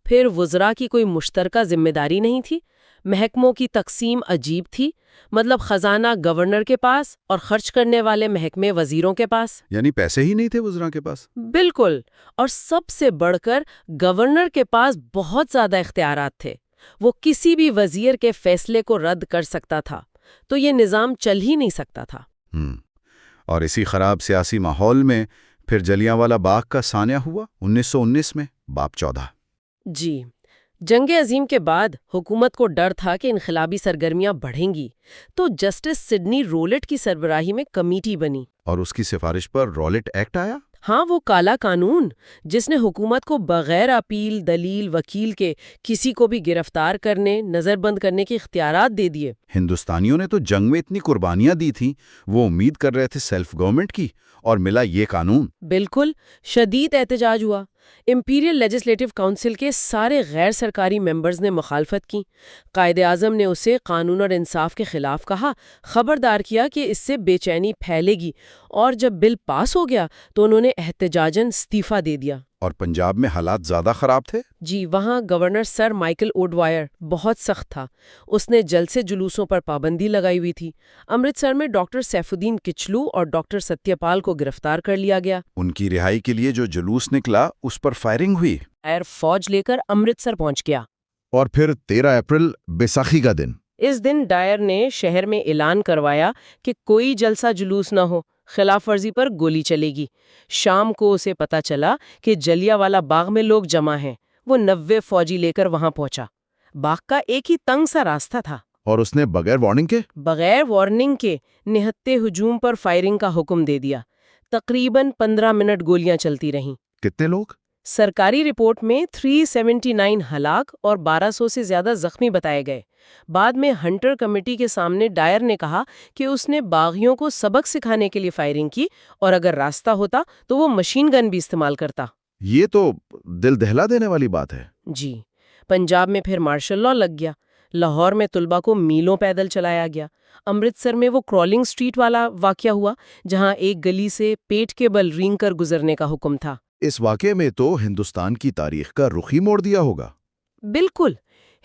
پھر وزراء کی کوئی مشترکہ ذمہ داری نہیں تھی، محکموں کی تقسیم عجیب تھی، مطلب خزانہ گورنر کے پاس اور خرچ کرنے والے محکمے وزیروں کے پاس۔ یعنی پیسے ہی نہیں تھے وزراء کے پاس؟ بالکل، اور سب سے بڑھ کر گورنر کے پاس بہت زیادہ اختیارات تھے۔ وہ کسی بھی وزیر کے فیصلے کو رد کر سکتا تھا، تو یہ نظام چل ہی نہیں سکتا تھا۔ اور اسی خراب سیاسی ماحول میں پھر جلیانوالہ باغ کا سانحہ ہوا 1919 میں، باب 14۔ جی، جنگ عظیم کے بعد حکومت کو ڈر تھا کہ انقلابی سرگرمیاں بڑھیں گی، تو جسٹس سڈنی رولٹ کی سربراہی میں کمیٹی بنی۔ اور اس کی سفارش پر رولٹ ایکٹ آیا؟ ہاں، وہ کالا قانون جس نے حکومت کو بغیر اپیل، دلیل، وکیل کے کسی کو بھی گرفتار کرنے، نظر بند کرنے کے اختیارات دے دیے۔ ہندوستانیوں نے تو جنگ میں اتنی قربانیاں دی تھیں، وہ امید کر رہے تھے سیلف گورنمنٹ کی، اور ملا یہ قانون۔ بالکل، شدید احتجاج ہوا۔ امپیریل لیجسلیٹو کونسل کے سارے غیر سرکاری ممبرز نے مخالفت کی۔ قائد اعظم نے اسے قانون اور انصاف کے خلاف کہا، خبردار کیا کہ اس سے بے چینی پھیلے گی، اور جب بل پاس ہو گیا تو انہوں نے احتجاجاً استعفیٰ دے دیا۔ اور پنجاب میں حالات زیادہ خراب تھے؟ جی، وہاں گورنر سر مائیکل اوڈوائر بہت سخت تھا۔ اس نے جلسے جلوسوں پر پابندی لگائی ہوئی تھی۔ امرتسر میں ڈاکٹر سیف الدین کچلو اور ڈاکٹر ستیہ پال کو گرفتار کر لیا گیا۔ ان کی رہائی کے لیے جو جلوس نکلا اس پر فائرنگ ہوئی۔ ایئر فوج لے کر امرتسر پہنچ گیا۔ اور پھر 13 اپریل بیساکھی کا دن۔ اس دن ڈائر نے شہر میں اعلان کروایا کہ کوئی جلسہ جلوس نہ ہو، خلاف ورزی پر گولی چلے گی۔ شام کو اسے پتا چلا کہ جلیانوالہ باغ میں لوگ جمع ہیں۔ وہ 90 فوجی لے کر وہاں پہنچا۔ باغ کا ایک ہی تنگ سا راستہ تھا۔ اور اس نے بغیر وارننگ کے؟ بغیر وارننگ کے نہتے ہجوم پر فائرنگ کا حکم دے دیا۔ تقریباً 15 منٹ گولیاں چلتی رہیں۔ کتنے لوگ؟ سرکاری رپورٹ میں 379 ہلاک اور 1200 سے زیادہ زخمی بتائے گئے۔ بعد میں ہنٹر کمیٹی کے سامنے ڈائر نے کہا کہ اس نے باغیوں کو سبق سکھانے کے لیے فائرنگ کی اور اگر راستہ ہوتا تو وہ مشین گن بھی استعمال کرتا۔ یہ تو دل دہلا دینے والی بات ہے۔ جی، پنجاب میں پھر مارشل لاء لگ گیا۔ لاہور میں طلبہ کو میلوں پیدل چلایا گیا۔ امرتسر میں وہ کرالنگ سٹریٹ والا واقعہ ہوا جہاں ایک گلی سے پیٹ کے بل رینگ کر گزرنے کا حکم تھا۔ اس واقعے میں تو ہندوستان کی تاریخ کا رخ ہی موڑ دیا ہوگا۔ بالکل،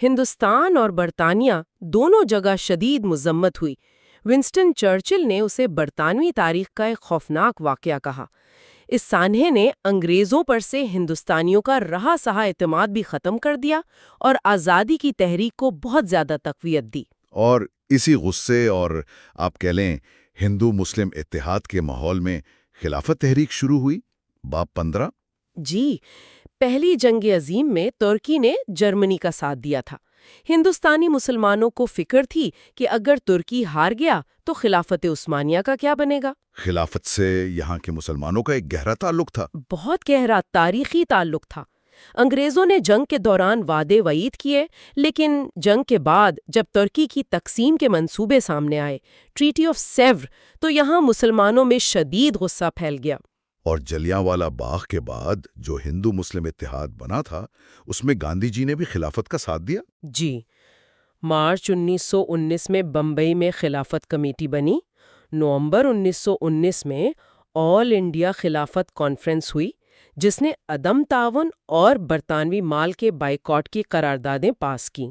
ہندوستان اور برطانیہ دونوں جگہ شدید مذمت ہوئی۔ ونسٹن چرچل نے اسے برطانوی تاریخ کا ایک خوفناک واقعہ کہا۔ اس سانحے نے انگریزوں پر سے ہندوستانیوں کا رہا سہا اعتماد بھی ختم کر دیا اور آزادی کی تحریک کو بہت زیادہ تقویت دی۔ اور اسی غصے اور آپ کہہ لیں ہندو مسلم اتحاد کے ماحول میں خلافت تحریک شروع ہوئی۔ باب 15۔ جی، پہلی جنگ عظیم میں ترکی نے جرمنی کا ساتھ دیا تھا۔ ہندوستانی مسلمانوں کو فکر تھی کہ اگر ترکی ہار گیا تو خلافت عثمانیہ کا کیا بنے گا؟ خلافت سے یہاں کے مسلمانوں کا ایک گہرا تعلق تھا۔ بہت گہرا تاریخی تعلق تھا۔ انگریزوں نے جنگ کے دوران وعدے وعید کیے، لیکن جنگ کے بعد جب ترکی کی تقسیم کے منصوبے سامنے آئے، ٹریٹی آف سیور، تو یہاں مسلمانوں میں شدید غصہ پھیل گیا۔ اور جلیانوالہ باغ کے بعد جو ہندو مسلم اتحاد بنا تھا اس میں گاندھی جی نے بھی خلافت کا ساتھ دیا۔ جی، مارچ 1919 میں بمبئی میں خلافت کمیٹی بنی۔ نومبر 1919 میں آل انڈیا خلافت کانفرنس ہوئی جس نے عدم تعاون اور برطانوی مال کے بائیکاٹ کی قراردادیں پاس کیں۔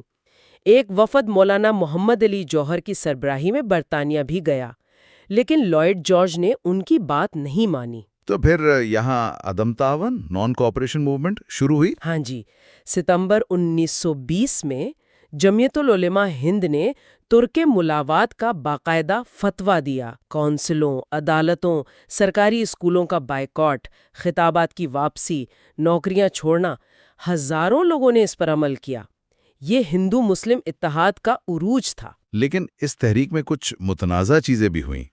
ایک وفد مولانا محمد علی جوہر کی سربراہی میں برطانیہ بھی گیا، لیکن لائیڈ جارج نے ان کی بات نہیں مانی۔ تو پھر یہاں عدم تعاون نان کوآپریشن موومنٹ شروع ہوئی۔ ہاں جی، ستمبر 1920 میں جمعیت العلماء ہند نے ترک ملاوات کا باقاعدہ فتویٰ دیا۔ کونسلوں، عدالتوں، سرکاری اسکولوں کا بائیکاٹ، خطابات کی واپسی، نوکریاں چھوڑنا، ہزاروں لوگوں نے اس پر عمل کیا۔ یہ ہندو مسلم اتحاد کا عروج تھا۔ لیکن اس تحریک میں کچھ متنازع چیزیں بھی ہوئیں،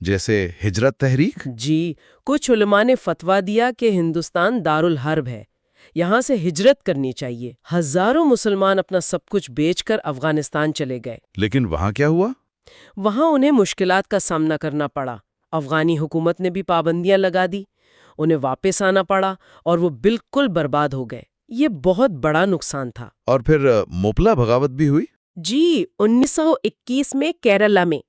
جیسے ہجرت تحریک۔ جی، کچھ علماء نے فتویٰ دیا کہ ہندوستان دارالحرب ہے، یہاں سے ہجرت کرنی چاہیے۔ ہزاروں مسلمان اپنا سب کچھ بیچ کر افغانستان چلے گئے۔ لیکن وہاں کیا ہوا؟ وہاں انہیں مشکلات کا سامنا کرنا پڑا۔ افغانی حکومت نے بھی پابندیاں لگا دی، انہیں واپس آنا پڑا اور وہ بالکل برباد ہو گئے۔ یہ بہت بڑا نقصان تھا۔ اور پھر موپلا بغاوت بھی ہوئی۔ جی، 1921 میں کیرلا میں۔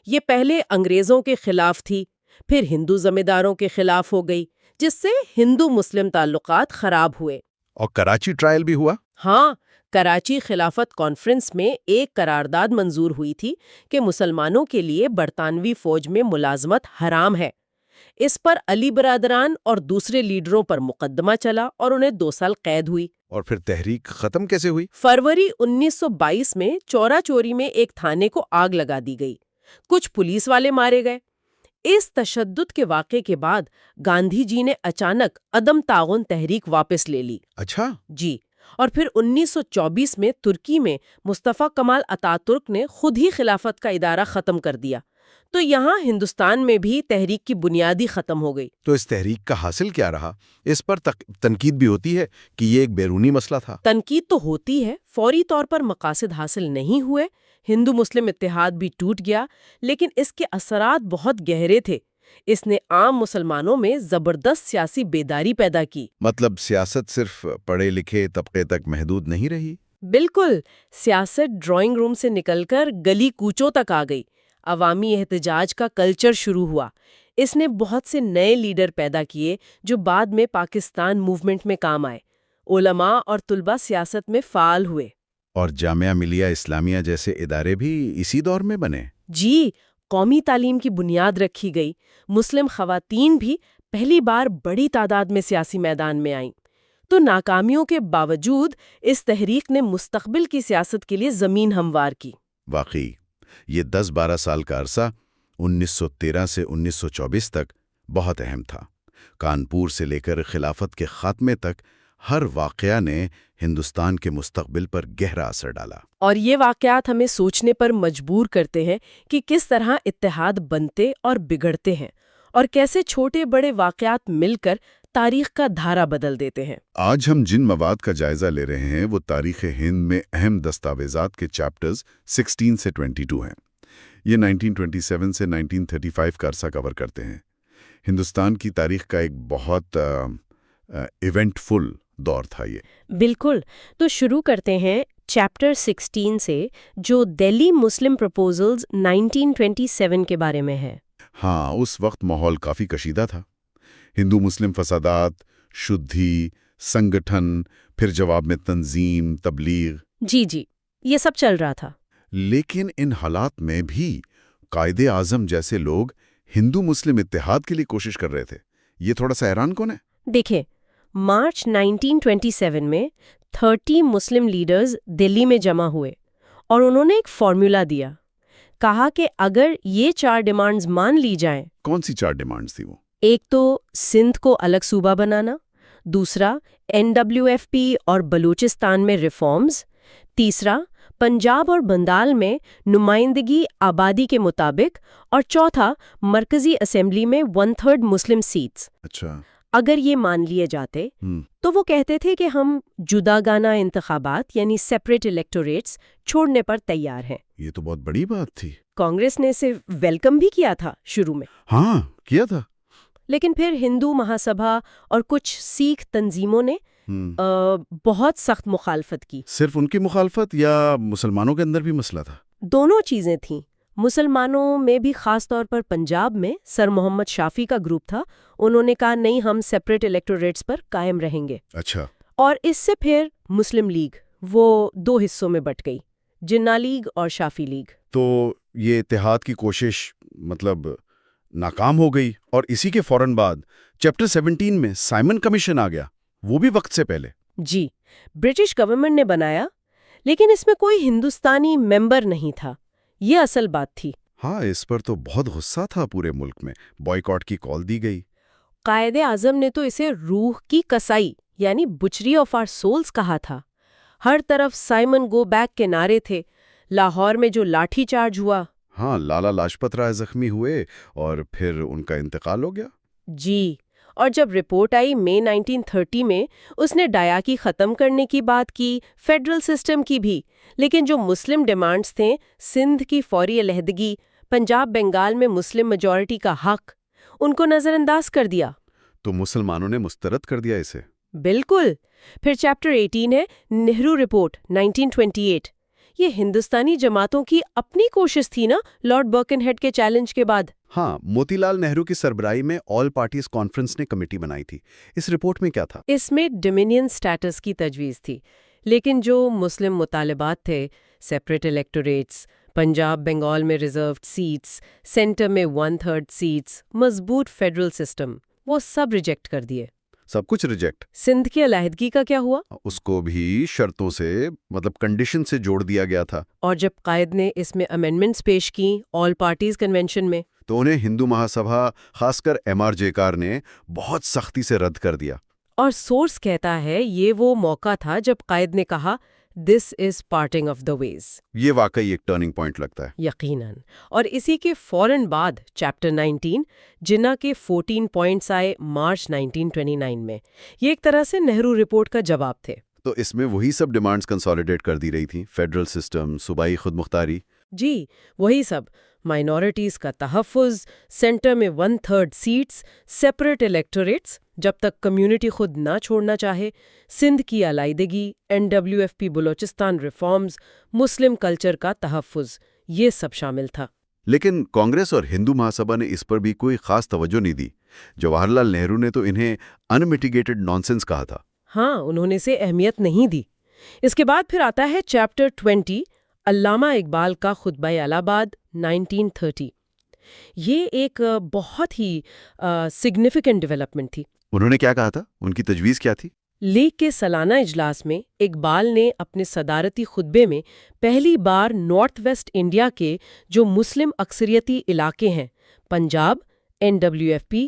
یہ پہلے انگریزوں کے خلاف تھی، پھر ہندو زمینداروں کے خلاف ہو گئی، جس سے ہندو مسلم تعلقات خراب ہوئے۔ اور کراچی ٹرائل بھی ہوا۔ ہاں، کراچی خلافت کانفرنس میں ایک قرارداد منظور ہوئی تھی کہ مسلمانوں کے لیے برطانوی فوج میں ملازمت حرام ہے۔ اس پر علی برادران اور دوسرے لیڈروں پر مقدمہ چلا اور انہیں 2 سال قید ہوئی۔ اور پھر تحریک ختم کیسے ہوئی؟ فروری 1922 میں چورا چوری میں ایک تھانے کو آگ لگا دی گئی، کچھ پولیس والے مارے گئے۔ اس تشدد کے واقعے کے بعد گاندھی جی نے اچانک عدم تعاون تحریک واپس لے لی۔ اچھا۔ جی، اور پھر 1924 میں ترکی میں مصطفیٰ کمال اتاترک نے خود ہی خلافت کا ادارہ ختم کر دیا، تو یہاں ہندوستان میں بھی تحریک کی بنیادی ختم ہو گئی۔ تو اس تحریک کا حاصل کیا رہا؟ اس پر تنقید بھی ہوتی ہے کہ یہ ایک بیرونی مسئلہ تھا۔ تنقید تو ہوتی ہے، فوری طور پر مقاصد حاصل نہیں ہوئے، ہندو مسلم اتحاد بھی ٹوٹ گیا، لیکن اس کے اثرات بہت گہرے تھے۔ اس نے عام مسلمانوں میں زبردست سیاسی بیداری پیدا کی۔ مطلب سیاست صرف پڑھے لکھے طبقے تک محدود نہیں رہی؟ بالکل، سیاست ڈرائنگ روم سے نکل کر گلی کوچوں تک آ گئی۔ عوامی احتجاج کا کلچر شروع ہوا۔ اس نے بہت سے نئے لیڈر پیدا کیے جو بعد میں پاکستان موومنٹ میں کام آئے۔ علماء اور طلباء سیاست میں فعال ہوئے۔ اور جامعہ ملیہ اسلامیہ جیسے ادارے بھی اسی دور میں بنے؟ جی، قومی تعلیم کی بنیاد رکھی گئی۔ مسلم خواتین بھی پہلی بار بڑی تعداد میں سیاسی میدان میں آئیں۔ تو ناکامیوں کے باوجود اس تحریک نے مستقبل کی سیاست کے لیے زمین ہموار کی۔ واقعی یہ 10-12 سال کا عرصہ 1913 سے 1924 تک بہت اہم تھا۔ کانپور سے لے کر خلافت کے خاتمے تک ہر واقعہ نے ہندوستان کے مستقبل پر گہرا اثر ڈالا۔ اور یہ واقعات ہمیں سوچنے پر مجبور کرتے ہیں کہ کس طرح اتحاد بنتے اور بگڑتے ہیں، اور کیسے چھوٹے بڑے واقعات مل کر تاریخ کا دھارا بدل دیتے ہیں۔ آج ہم جن مواد کا جائزہ لے رہے ہیں وہ تاریخ ہند میں اہم دستاویزات کے چیپٹرز 16 سے 22 ہیں۔ یہ 1927 سے 1935 کا عرصہ کور کرتے ہیں۔ ہندوستان کی تاریخ کا ایک بہت ایونٹ فل دور تھا یہ۔ بالکل، تو شروع کرتے ہیں چیپٹر 16 سے، جو دہلی مسلم پروپوزلز 1927 کے بارے میں ہے۔ ہاں، اس وقت ماحول کافی کشیدہ تھا۔ ہندو مسلم فسادات، شدھی، سنگٹھن، پھر جواب میں تنظیم، تبلیغ۔ جی، یہ سب چل رہا تھا۔ لیکن ان حالات میں بھی قائد اعظم جیسے لوگ ہندو مسلم اتحاد کے لیے کوشش کر رہے تھے۔ یہ تھوڑا سا حیران کون ہے؟ دیکھیں، مارچ 1927 میں 30 مسلم لیڈرز دلی میں جمع ہوئے اور انہوں نے ایک فارمولا دیا۔ کہا کہ اگر یہ 4 ڈیمانڈز مان لی جائیں۔ کون سی 4 ڈیمانڈز تھی وہ؟ ایک تو سندھ کو الگ صوبہ بنانا، دوسرا NWFP اور بلوچستان میں ریفارمز، تیسرا پنجاب اور بندال میں نمائندگی آبادی کے مطابق، اور چوتھا مرکزی اسمبلی میں 1/3 مسلم سیٹس۔ اچھا۔ اگر یہ مان لیے جاتے تو وہ کہتے تھے کہ ہم جداگانہ انتخابات یعنی سیپریٹ الیکٹوریٹس چھوڑنے پر تیار ہیں۔ یہ تو بہت بڑی بات تھی۔ کانگریس نے اسے ویلکم بھی کیا تھا شروع میں۔ ہاں، کیا تھا۔ لیکن پھر ہندو مہاسبھا اور کچھ سکھ تنظیموں نے بہت سخت مخالفت کی۔ صرف ان کی مخالفت یا مسلمانوں کے اندر بھی مسئلہ تھا؟ دونوں چیزیں تھیں۔ مسلمانوں میں بھی، خاص طور پر پنجاب میں سر محمد شافی کا گروپ تھا۔ انہوں نے کہا نہیں، ہم سیپریٹ الیکٹوریٹس پر قائم رہیں گے۔ اچھا۔ اور اس سے پھر مسلم لیگ وہ 2 حصوں میں بٹ گئی، جناح لیگ اور شافی لیگ۔ تو یہ اتحاد کی کوشش ناکام ہو گئی، اور اسی کے فوراً بعد چیپٹر 17 میں سائمن کمیشن آ گیا، وہ بھی وقت سے پہلے۔ جی، برٹش گورنمنٹ نے بنایا، لیکن اس میں کوئی ہندوستانی ممبر نہیں تھا۔ یہ اصل بات تھی۔ ہاں، اس پر تو بہت غصہ تھا پورے ملک میں، بائیکاٹ کی کال دی گئی۔ قائد اعظم نے تو اسے روح کی کسائی یعنی بچری آف آر سولز کہا تھا۔ ہر طرف سائمن گو بیک کے نعرے تھے۔ لاہور میں جو لاٹھی چارج ہوا، ہاں، لالا لاجپت رائے زخمی ہوئے اور پھر ان کا انتقال ہو گیا۔ جی، اور جب رپورٹ آئی مئی 1930 میں، اس نے ڈایاکی ختم کرنے کی بات کی، فیڈرل سسٹم کی بھی، لیکن جو مسلم ڈیمانڈز تھیں، سندھ کی فوری علیحدگی، پنجاب بنگال میں مسلم میجورٹی کا حق، ان کو نظر انداز کر دیا۔ تو مسلمانوں نے مسترد کر دیا اسے۔ بالکل۔ پھر چیپٹر 18 ہے نہرو رپورٹ 1928۔ یہ ہندوستانی جماعتوں کی اپنی کوشش تھی نا، لارڈ برکن ہیڈ کے چیلنج کے بعد۔ ہاں، موتی لال نہرو کی سربراہی میں آل پارٹیز کانفرنس نے کمیٹی بنائی تھی۔ اس رپورٹ میں کیا تھا؟ اس میں ڈومینین سٹیٹس کی تجویز تھی، لیکن جو مسلم مطالبات تھے، سیپریٹ الیکٹوریٹس، پنجاب بنگال میں ریزروڈ سیٹس، سینٹر میں 1/3 سیٹس، مضبوط فیڈرل سسٹم، وہ سب ریجیکٹ کر دیے۔ سب کچھ ریجیکٹ۔ سندھ کی علیحدگی کا کیا ہوا؟ اس کو بھی شرطوں سے، کنڈیشن سے جوڑ دیا گیا تھا۔ اور جب قائد نے اس میں امینڈمنٹس پیش کی آل پارٹیز کنونشن میں، تو انہیں ہندو مہاسبھا، خاص کر MR کار نے بہت سختی سے رد کر دیا۔ اور سورس کہتا ہے یہ وہ موقع تھا جب قائد نے کہا دس از پارٹنگ آف دا ویز۔ یہ واقعی ایک ٹرننگ پوائنٹ لگتا ہے۔ یقیناً۔ اور اسی کے فوراً بعد چیپٹر 19 جناح کے 14 پوائنٹس آئے مارچ 1929 میں۔ یہ ایک طرح سے نہرو رپورٹ کا جواب تھے۔ تو اس میں وہی سب ڈیمانڈز کنسالیڈیٹ کر دی رہی تھیں، فیڈرل سسٹم، صوبائی خود مختاری۔ جی، وہی سب، مائنورٹیز کا تحفظ، سینٹر میں 1/3 سیٹس، سیپریٹ الیکٹوریٹس جب تک کمیونٹی خود نہ چھوڑنا چاہے، سندھ کی علیحدگی، NWFP بلوچستان ریفارمز، مسلم کلچر کا تحفظ، یہ سب شامل تھا۔ لیکن کانگریس اور ہندو مہاسبھا نے اس پر بھی کوئی خاص توجہ نہیں دی۔ جواہر لال نہرو نے تو انہیں انمیٹیگیٹڈ نانسنس کہا تھا۔ ہاں، انہوں نے اسے اہمیت نہیں دی۔ اس کے بعد پھر آتا ہے چیپٹر 20 علامہ اقبال کا خطبہ الہ آباد 1930۔ یہ ایک بہت ہی سگنیفیکنٹ ڈیولپمنٹ تھی۔ انہوں نے کیا کہا تھا؟ ان کی تجویز کیا تھی؟ لیگ کے سالانہ اجلاس میں اقبال نے اپنے صدارتی خطبے میں پہلی بار نارتھ ویسٹ انڈیا کے جو مسلم اکثریتی علاقے ہیں، پنجاب، NWFP,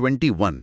21।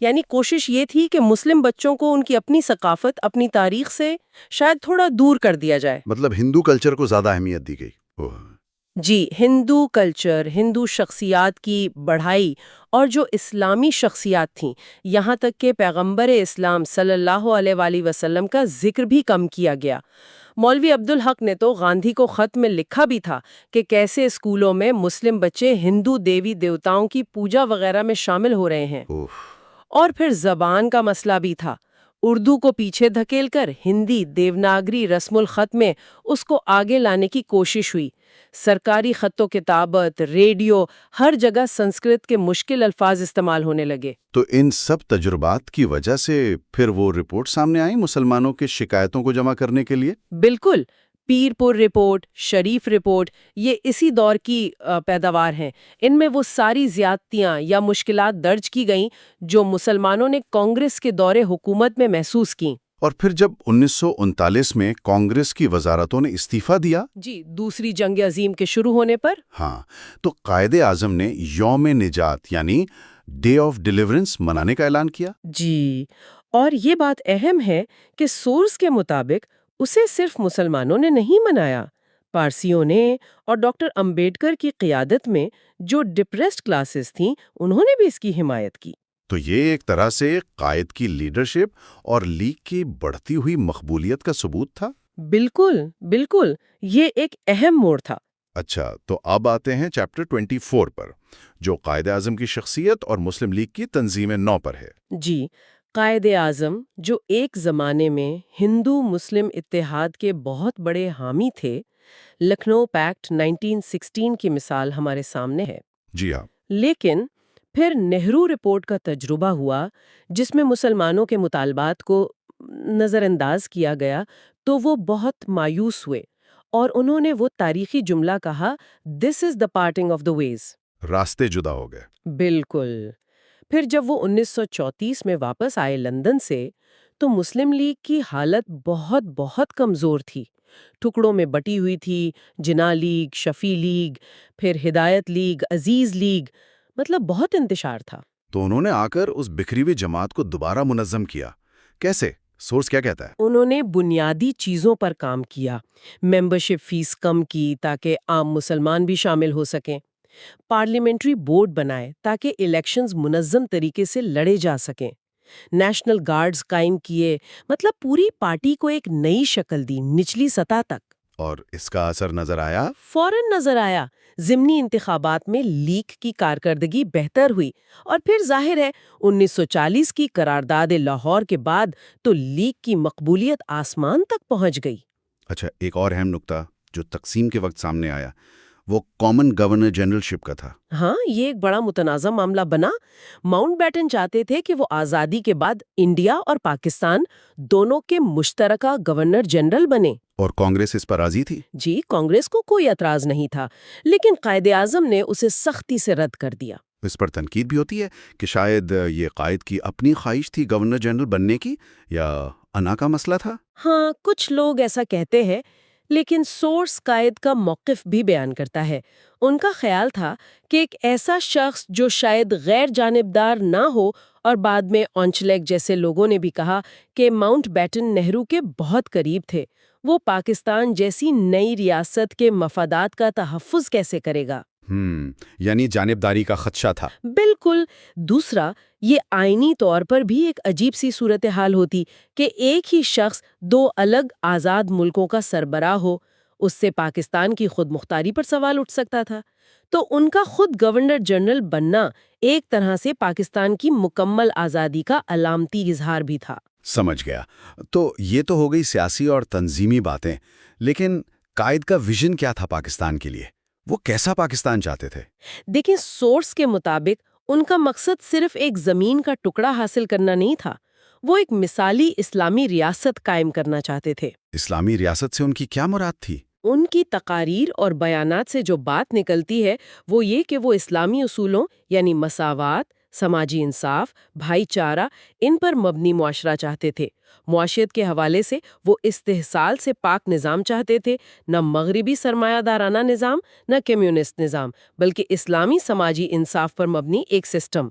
یعنی کوشش یہ تھی کہ مسلم بچوں کو ان کی اپنی ثقافت، اپنی تاریخ سے شاید تھوڑا دور کر دیا جائے۔ مطلب ہندو کلچر کو زیادہ اہمیت دی گئی۔ جی، ہندو کلچر، ہندو شخصیات کی بڑھائی، اور جو اسلامی شخصیات تھیں، یہاں تک کہ پیغمبر اسلام صلی اللہ علیہ وآلہ وسلم کا ذکر بھی کم کیا گیا۔ مولوی عبدالحق نے تو گاندھی کو خط میں لکھا بھی تھا کہ کیسے اسکولوں میں مسلم بچے ہندو دیوی دیوتاؤں کی پوجا وغیرہ میں شامل ہو رہے ہیں۔ اور پھر زبان کا مسئلہ بھی تھا۔ اردو کو پیچھے دھکیل کر ہندی دیوناگری رسم الخط میں اس کو آگے لانے کی کوشش ہوئی۔ سرکاری خط و کتابت، ریڈیو، ہر جگہ سنسکرت کے مشکل الفاظ استعمال ہونے لگے۔ تو ان سب تجربات کی وجہ سے پھر وہ رپورٹ سامنے آئی مسلمانوں کے شکایتوں کو جمع کرنے کے لیے؟ بالکل، پیر پور رپورٹ، شریف رپورٹ، یہ اسی دور کی پیداوار ہیں۔ ان میں وہ ساری زیادتیاں یا مشکلات درج کی گئیں جو مسلمانوں نے کانگریس کے دور حکومت میں محسوس کیں۔ اور پھر جب 1939 میں کانگریس کی وزارتوں نے استعفیٰ دیا، جی، دوسری جنگ عظیم کے شروع ہونے پر، ہاں، تو قائد اعظم نے یوم نجات یعنی ڈے آف ڈیلیورنس منانے کا اعلان کیا۔ جی، اور یہ بات اہم ہے کہ سورس کے مطابق اسے صرف مسلمانوں نے نہیں منایا، پارسیوں نے اور ڈاکٹر امبیڈکر کی قیادت میں جو ڈپریسڈ کلاسز تھیں انہوں نے بھی اس کی حمایت کی۔ تو یہ ایک طرح سے قائد کی لیڈرشپ اور لیگ کی بڑھتی ہوئی مقبولیت کا ثبوت تھا۔ بالکل بالکل، یہ ایک اہم موڑ تھا۔ اچھا، تو اب آتے ہیں چیپٹر 24 پر، جو قائد اعظم کی شخصیت اور مسلم لیگ کی تنظیم نو پر ہے۔ جی، قائد اعظم جو ایک زمانے میں ہندو مسلم اتحاد کے بہت بڑے حامی تھے، لکھنؤ پیکٹ 1916 کی مثال ہمارے سامنے ہے۔ جی ہاں، لیکن پھر نہرو رپورٹ کا تجربہ ہوا جس میں مسلمانوں کے مطالبات کو نظر انداز کیا گیا، تو وہ بہت مایوس ہوئے اور انہوں نے وہ تاریخی جملہ کہا، "This is the parting of the ways"۔ راستے جدا ہو گئے۔ بالکل۔ پھر جب وہ 1934 میں واپس آئے لندن سے، تو مسلم لیگ کی حالت بہت بہت کمزور تھی، ٹکڑوں میں بٹی ہوئی تھی۔ جناح لیگ، شفیع لیگ، پھر ہدایت لیگ، عزیز لیگ، مطلب بہت انتشار تھا۔ تو انہوں نے آ کر اس بکھری ہوئی جماعت کو دوبارہ منظم کیا۔ کیسے؟ سورس کیا کہتا ہے؟ انہوں نے بنیادی چیزوں پر کام کیا، ممبرشپ فیس کم کی تاکہ عام مسلمان بھی شامل ہو سکیں، پارلیمنٹری بورڈ بنائے تاکہ الیکشنز منظم طریقے سے لڑے جا سکیں، نیشنل گارڈز قائم کیے، مطلب پوری پارٹی کو ایک نئی شکل دی نچلی سطح تک۔ اور اس کا اثر نظر آیا؟ فوراً نظر آیا۔ ضمنی انتخابات میں لیگ کی کارکردگی بہتر ہوئی، اور پھر ظاہر ہے 1940 کی قرارداد لاہور کے بعد تو لیگ کی مقبولیت آسمان تک پہنچ گئی۔ اچھا، ایک اور اہم نکتہ جو تقسیم کے وقت سامنے آیا وہ کامن گورنر جنرل شپ کا تھا۔ ہاں، یہ ایک بڑا متنازع معاملہ بنا۔ ماؤنٹ بیٹن چاہتے تھے کہ وہ آزادی کے بعد انڈیا اور پاکستان دونوں کے مشترکہ گورنر جنرل بنے۔ اور کانگریس اس پر راضی تھی؟ جی، کانگریس کو کوئی اعتراض نہیں تھا، لیکن قائد اعظم نے اسے سختی سے رد کر دیا۔ اس پر تنقید بھی ہوتی ہے کہ شاید یہ قائد کی اپنی خواہش تھی گورنر جنرل بننے کی، یا انا کا مسئلہ تھا؟ ہاں، کچھ لوگ ایسا کہتے ہیں، لیکن سورس قائد کا موقف بھی بیان کرتا ہے۔ ان کا خیال تھا کہ ایک ایسا شخص جو شاید غیر جانبدار نہ ہو، اور بعد میں آنچلیک جیسے لوگوں نے بھی کہا کہ ماؤنٹ بیٹن نہرو کے بہت قریب تھے، وہ پاکستان جیسی نئی ریاست کے مفادات کا تحفظ کیسے کرے گا؟ یعنی جانبداری کا خدشہ تھا۔ بالکل۔ دوسرا، یہ آئینی طور پر بھی ایک عجیب سی صورتحال ہوتی کہ ایک ہی شخص دو الگ آزاد ملکوں کا سربراہ ہو، اس سے پاکستان کی خود مختاری پر سوال اٹھ سکتا تھا۔ تو ان کا خود گورنر جنرل بننا ایک طرح سے پاکستان کی مکمل آزادی کا علامتی اظہار بھی تھا۔ سمجھ گیا۔ تو یہ تو ہو گئی سیاسی اور تنظیمی باتیں، لیکن قائد کا ویژن کیا تھا پاکستان کے لیے؟ وہ کیسا پاکستان چاہتے تھے؟ دیکھیں، سورس کے مطابق ان کا مقصد صرف ایک زمین کا ٹکڑا حاصل کرنا نہیں تھا، وہ ایک مثالی اسلامی ریاست قائم کرنا چاہتے تھے۔ اسلامی ریاست سے ان کی کیا مراد تھی؟ ان کی تقاریر اور بیانات سے جو بات نکلتی ہے وہ یہ کہ وہ اسلامی اصولوں یعنی مساوات، سماجی انصاف، بھائی چارہ، ان پر مبنی معاشرہ چاہتے تھے۔ معاشیت کے حوالے سے وہ استحصال سے پاک نظام چاہتے تھے، نہ مغربی سرمایہ دارانہ نظام، نہ کمیونسٹ نظام، بلکہ اسلامی سماجی انصاف پر مبنی ایک سسٹم۔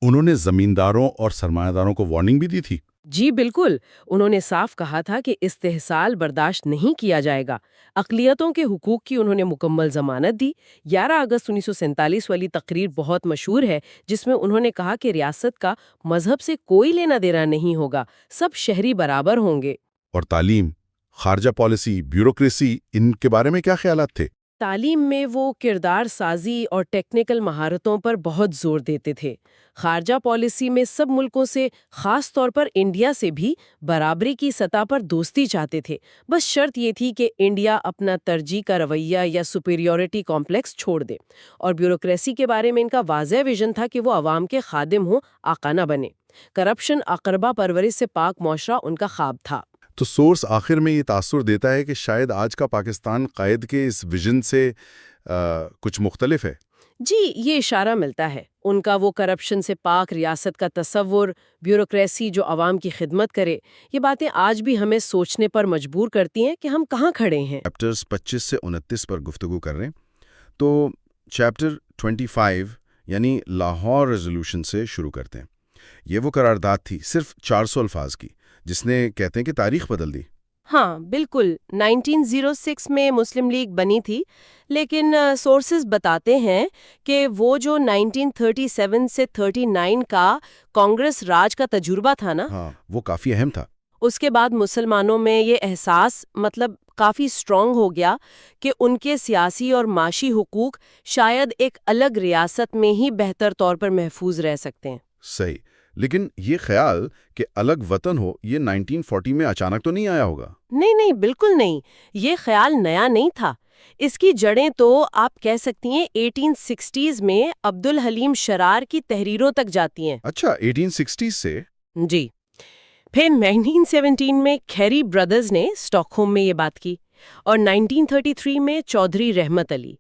انہوں نے زمینداروں اور سرمایہ داروں کو وارننگ بھی دی تھی؟ جی بالکل، انہوں نے صاف کہا تھا کہ استحصال برداشت نہیں کیا جائے گا۔ اقلیتوں کے حقوق کی انہوں نے مکمل ضمانت دی۔ 11 اگست 1947 والی تقریر بہت مشہور ہے، جس میں انہوں نے کہا کہ ریاست کا مذہب سے کوئی لینا دینا نہیں ہوگا، سب شہری برابر ہوں گے۔ اور تعلیم، خارجہ پالیسی، بیوروکریسی، ان کے بارے میں کیا خیالات تھے؟ تعلیم میں وہ کردار سازی اور ٹیکنیکل مہارتوں پر بہت زور دیتے تھے۔ خارجہ پالیسی میں سب ملکوں سے، خاص طور پر انڈیا سے بھی برابری کی سطح پر دوستی چاہتے تھے، بس شرط یہ تھی کہ انڈیا اپنا ترجیح کا رویہ یا سپیریورٹی کمپلیکس چھوڑ دے۔ اور بیوروکریسی کے بارے میں ان کا واضح ویژن تھا کہ وہ عوام کے خادم ہوں، آقا نہ بنے۔ کرپشن، اقربا پرورش سے پاک معاشرہ ان کا خواب تھا۔ تو سورس آخر میں یہ تاثر دیتا ہے کہ شاید آج کا پاکستان قائد کے اس ویژن سے کچھ مختلف ہے۔ جی، یہ اشارہ ملتا ہے۔ ان کا وہ کرپشن سے پاک ریاست کا تصور، بیوروکریسی جو عوام کی خدمت کرے، یہ باتیں آج بھی ہمیں سوچنے پر مجبور کرتی ہیں کہ ہم کہاں کھڑے ہیں۔ چیپٹرز 25 سے 29 پر گفتگو کر رہے ہیں، تو چیپٹر 25 یعنی لاہور ریزولوشن سے شروع کرتے ہیں۔ یہ وہ قرارداد تھی، صرف 400 الفاظ کی، جس نے کہتے ہیں کہ تاریخ بدل دی۔ ہاں بالکل، 1906 میں مسلم لیگ بنی تھی، لیکن سورسز بتاتے ہیں کہ وہ جو 1937 سے 39 کا کانگریس راج کا تجربہ تھا نا، ہاں، وہ کافی اہم تھا۔ اس کے بعد مسلمانوں میں یہ احساس کافی سٹرونگ ہو گیا کہ ان کے سیاسی اور معاشی حقوق شاید ایک الگ ریاست میں ہی بہتر طور پر محفوظ رہ سکتے ہیں۔ صحیح، لیکن یہ خیال کہ الگ وطن ہو، یہ 1940 میں اچانک تو نہیں آیا ہوگا؟ نہیں، بالکل نہیں، یہ خیال نیا نہیں تھا۔ اس کی جڑیں تو آپ کہہ سکتی ہیں 1860s میں عبدالحلیم شرار کی تحریروں تک جاتی ہیں۔ اچھا، 1860 سے؟ جی، پھر 1917 میں کھیری برادرز نے اسٹاک ہوم میں یہ بات کی، اور 1933 میں چودھری رحمت علی،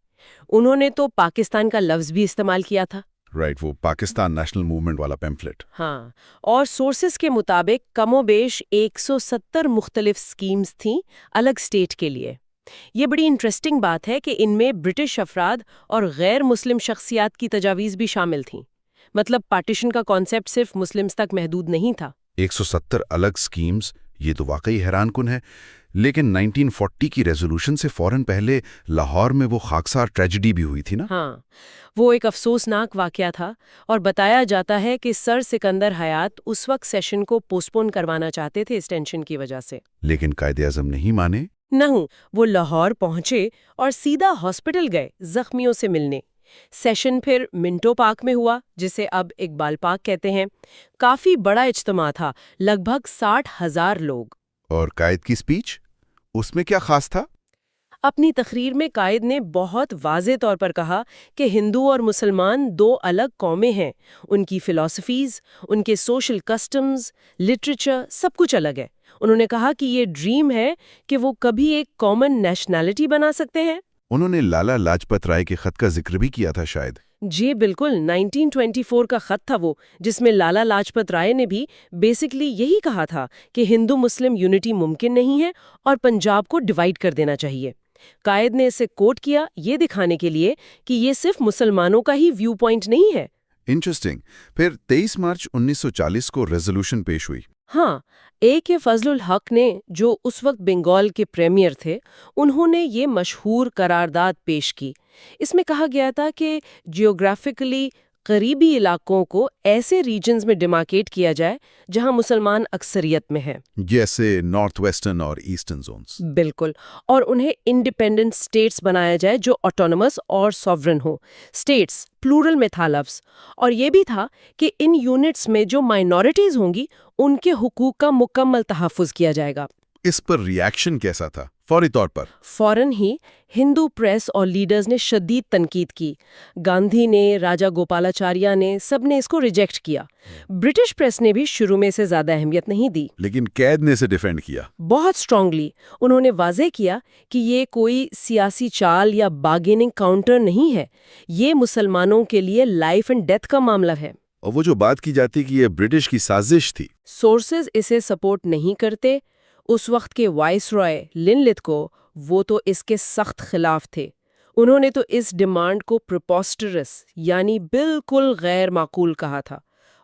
انہوں نے تو پاکستان کا لفظ بھی استعمال کیا تھا۔ رائٹ، وہ پاکستان نیشنل موومنٹ والا پیمفلٹ۔ ہاں، اور سورسز کے مطابق کم و بیش 170 مختلف سکیمز تھیں الگ اسٹیٹ کے لیے۔ یہ بڑی انٹرسٹنگ بات ہے کہ ان میں برٹش افراد اور غیر مسلم شخصیات کی تجاویز بھی شامل تھیں۔ پارٹیشن کا کانسیپٹ صرف مسلمز تک محدود نہیں تھا۔ 170 الگ سکیمز، یہ تو واقعی حیران کن ہے۔ لیکن 1940 کی ریزولوشن سے فوراً پہلے لاہور میں وہ خاکسار ٹریجڈی بھی ہوئی تھی نا؟ ہاں، وہ ایک افسوسناک واقعہ تھا، اور بتایا جاتا ہے کہ سر سکندر حیات اس وقت سیشن کو پوسٹ پون کروانا چاہتے تھے اس ٹینشن کی وجہ سے۔ لیکن قائد اعظم نہیں مانے۔ نہیں، وہ لاہور پہنچے اور سیدھا ہاسپٹل گئے زخمیوں سے ملنے۔ سیشن پھر منٹو پارک میں ہوا، جسے اب اقبال پارک کہتے ہیں۔ کافی بڑا اجتماع تھا، لگ بھگ 60,000 لوگ۔ اور قائد کی سپیچ، اس میں کیا خاص تھا؟ اپنی تقریر میں قائد نے بہت واضح طور پر کہا کہ ہندو اور مسلمان دو الگ قومیں ہیں، ان کی فلسفیز، ان کے سوشل کسٹمز، لٹریچر، سب کچھ الگ ہے۔ انہوں نے کہا کہ یہ ڈریم ہے کہ وہ کبھی ایک کامن نیشنلٹی بنا سکتے ہیں۔ انہوں نے لالا لاجپت رائے کے خط کا ذکر بھی کیا تھا شاید۔ جی بالکل، 1924 کا خط تھا وہ، جس میں لالا لاجپت رائے نے بھی بیسکلی یہی کہا تھا کہ ہندو مسلم یونٹی ممکن نہیں ہے اور پنجاب کو ڈیوائیڈ کر دینا چاہیے۔ قائد نے اسے کوٹ کیا یہ دکھانے کے لیے کہ یہ صرف مسلمانوں کا ہی ویو پوائنٹ نہیں ہے۔ انٹرسٹنگ۔ پھر 23 مارچ 1940 کو ریزولوشن پیش ہوئی۔ ہاں، A.K. فضل الحق نے، جو اس وقت بنگال کے پریمیئر تھے، انہوں نے یہ مشہور قرارداد پیش کی۔ اس میں کہا گیا تھا کہ جیوگرافیکلی قریبی علاقوں کو ایسے ریجنز میں ڈیمارکیٹ کیا جائے جہاں مسلمان اکثریت میں ہیں، جیسے نارتھ ویسٹرن اور ایسٹرن زونز۔ بالکل، اور انہیں انڈیپینڈنٹ اسٹیٹس بنایا جائے جو آٹونومس اور سوورن ہو۔ اسٹیٹس پلورل میں تھا لفظ، اور یہ بھی تھا کہ ان یونٹس میں جو مائنورٹیز ہوں گی ان کے حقوق کا مکمل تحفظ کیا جائے گا۔ اس پر ریاکشن کیسا تھا؟ فوری طور پر فوراً ہی ہندو پریس اور لیڈرز نے شدید تنقید کی۔ گاندھی نے، راجا گوپالاچاریہ نے، سب نے اس کو ریجیکٹ کیا۔ برٹش پریس نے بھی شروع میں سے زیادہ اہمیت نہیں دی، لیکن قید نے اسے ڈیفینڈ کیا بہت سٹرونگلی۔ انہوں نے واضح کیا کہ یہ کوئی سیاسی چال یا بارگیننگ کاؤنٹر نہیں ہے، یہ مسلمانوں کے لیے لائف اینڈ ڈیتھ کا معاملہ ہے۔ اور وہ جو بات کی جاتی کہ یہ برٹش کی سازش تھی۔ سورسز اسے سپورٹ نہیں کرتے۔ اس وقت کے وائس رائے لن لتھگو، وہ تو اس کے سخت خلاف تھے۔ انہوں نے تو اس ڈیمانڈ کو پریپوسٹرس یعنی بالکل غیر معقول کہا تھا۔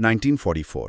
1944,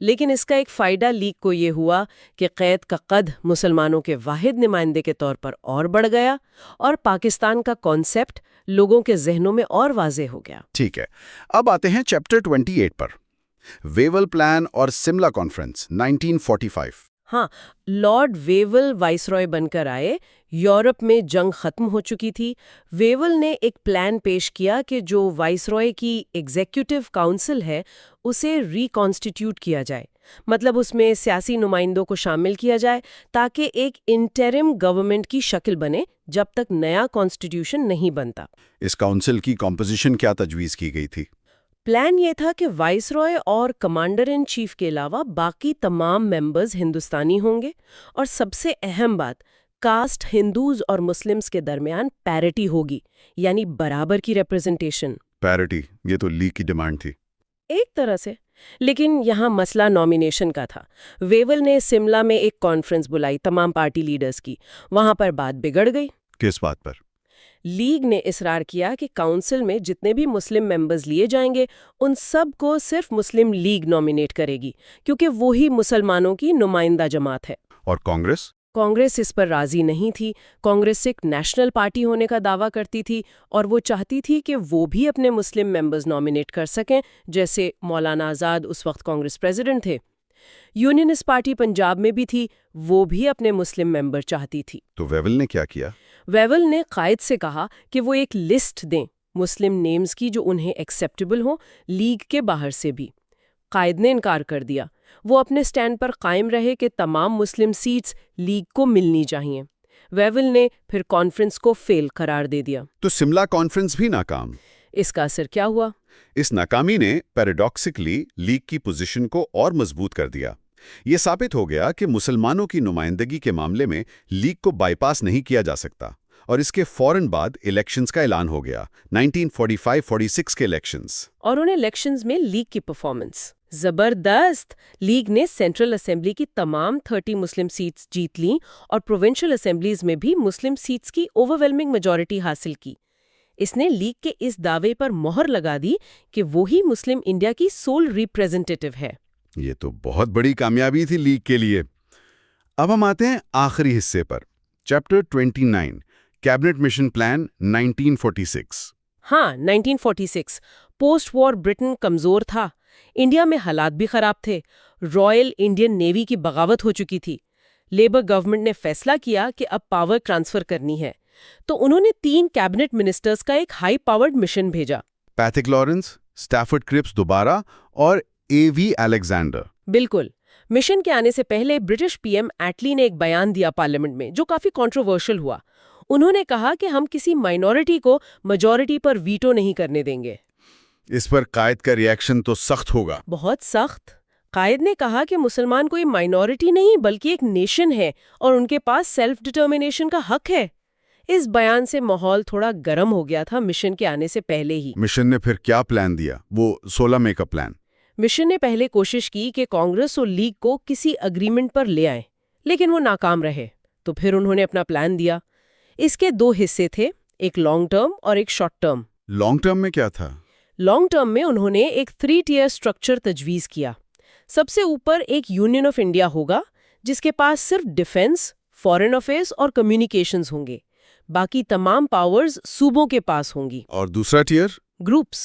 لیکن اس کا ایک فائدہ لیگ کو یہ ہوا کہ قید کا قد مسلمانوں کے واحد نمائندے کے طور پر اور بڑھ گیا اور پاکستان کا کانسیپٹ لوگوں کے ذہنوں میں اور واضح ہو گیا۔ ٹھیک ہے، اب آتے ہیں چیپٹر 28 پر، ویول پلان اور سملا کانفرنس 1945۔ ہاں، لارڈ ویول وائسرائے بن کر آئے، یورپ میں جنگ ختم ہو چکی تھی۔ ویول نے ایک پلان پیش کیا کہ جو وائسرائے کی ایگزیکٹو کاؤنسل ہے اسے ری کانسٹیٹیوٹ کیا جائے، مطلب اس میں سیاسی نمائندوں کو شامل کیا جائے تاکہ ایک انٹرم گورنمنٹ کی شکل بنے جب تک نیا کانسٹیٹیوشن نہیں بنتا۔ اس کاؤنسل کی کمپوزیشن کیا تجویز کی گئی تھی؟ پلان یہ تھا کہ وائسرائے اور کمانڈر ان چیف کے علاوہ باقی تمام ممبرز ہندوستانی ہوں گے، اور سب سے اہم بات، کاسٹ ہندوز اور مسلمز کے درمیان پیرٹی ہوگی، یعنی برابر کی ریپرزنٹیشن۔ پیرٹی، یہ تو لیگ کی ڈیمانڈ تھی۔ ایک طرح سے، لیکن یہاں مسئلہ نامینیشن کا تھا۔ ویول نے سملا میں ایک کانفرنس بلائی تمام پارٹی لیڈرز کی، وہاں پر بات بگڑ گئی۔ کس بات پر؟ لیگ نے اصرار کیا کہ کاؤنسل میں جتنے بھی مسلم ممبرز لیے جائیں گے ان سب کو صرف مسلم لیگ نامینیٹ کرے گی، کیونکہ وہی مسلمانوں کی نمائندہ جماعت ہے۔ اور کانگریس اس پر راضی نہیں تھی۔ کانگریس ایک نیشنل پارٹی ہونے کا دعویٰ کرتی تھی اور وہ چاہتی تھی کہ وہ بھی اپنے مسلم ممبرز نامینیٹ کر سکیں، جیسے مولانا آزاد اس وقت کانگریس پریزیڈنٹ تھے۔ یونینسٹ پارٹی پنجاب میں بھی تھی، وہ بھی اپنے مسلم ممبر چاہتی تھی۔ تو ویول نے کیا کیا؟ ویول نے قائد سے کہا کہ وہ ایک لسٹ دیں مسلم نیمز کی جو انہیں ایکسیپٹیبل ہوں، لیگ کے باہر سے بھی۔ قائد نے انکار کر دیا۔ وہ اپنے سٹینڈ پر قائم رہے کہ تمام مسلم سیٹس لیگ کو ملنی چاہیے۔ ویول نے پھر کانفرنس کو فیل قرار دے دیا۔ تو سملا کانفرنس بھی ناکام۔ اس کا اثر کیا ہوا؟ اس ناکامی نے پیراڈاکسیکلی لیگ کی پوزیشن کو اور مضبوط کر دیا۔ یہ ثابت ہو گیا کہ مسلمانوں کی نمائندگی کے معاملے میں لیگ کو بائی پاس نہیں کیا جا سکتا، اور اس کے فوراً بعد الیکشنز کا اعلان ہو گیا، 1945-46 کے الیکشنز۔ اور ان الیکشنز میں لیگ کی پرفارمنس زبردست۔ لیگ نے سینٹرل اسمبلی کی تمام 30 مسلم سیٹس جیت لیں اور پروونشل اسمبلیز میں بھی مسلم سیٹس کی اوورویلمنگ میجورٹی حاصل کی۔ اس نے لیگ کے اس دعوے پر مہر لگا دی کہ وہی مسلم انڈیا کی سول ریپریزنٹیٹو ہے۔ یہ تو بہت بڑی کامیابی تھی لیگ کے لیے۔ اب ہم آتے ہیں آخری حصے پر، چیپٹر 29، کیبنٹ مشن پلان 1946۔ ہاں، 1946 پوسٹ وار برٹن کمزور تھا، انڈیا میں حالات بھی خراب تھے، رائل انڈین نیوی کی بغاوت ہو چکی تھی۔ لیبر گورنمنٹ نے فیصلہ کیا کہ اب پاور ٹرانسفر کرنی ہے، تو انہوں نے 3 کیبنٹ منسٹرز کا ایک ہائی پاورڈ مشن بھیجا۔ پیتھک لارنس، اسٹیفرڈ کرپس دوبارہ، اور اے وی الیگزینڈر۔ بالکل۔ مشن کے آنے سے پہلے برٹش پی ایم ایٹلی نے ایک بیان دیا پارلیمنٹ میں جو کافی کنٹروورشل ہوا۔ انہوں نے کہا کہ ہم کسی مائنورٹی کو میجورٹی پر ویٹو نہیں کرنے دیں گے۔ اس پر قائد کا ری ایکشن تو سخت ہوگا۔ بہت سخت۔ قائد نے کہا کہ مسلمان کوئی مائنورٹی نہیں بلکہ ایک نیشن ہے اور ان کے پاس سیلف ڈٹرمنیشن کا حق ہے۔ اس بیان سے ماحول تھوڑا گرم ہو گیا تھا مشن کے آنے سے پہلے ہی۔ مشن نے پھر کیا پلان دیا؟ وہ 16 مئی کا پلان۔ مشن نے پہلے کوشش کی کہ کانگریس اور لیگ کو کسی اگریمنٹ پر لے آئیں، لیکن وہ ناکام رہے۔ تو پھر انہوں نے اپنا پلان دیا۔ اس کے 2 حصے تھے، ایک لانگ ٹرم اور ایک شارٹ ٹرم۔ لانگ ٹرم میں کیا تھا؟ لانگ ٹرم میں انہوں نے ایک 3 ٹیئر سٹرکچر تجویز کیا۔ سب سے اوپر ایک یونین آف انڈیا ہوگا جس کے پاس صرف ڈیفنس، فارن افیئرز اور کمیونیکیشنز ہوں گے، باقی تمام پاورز صوبوں کے پاس ہوں گی۔ اور دوسرا ٹیئر؟ گروپس،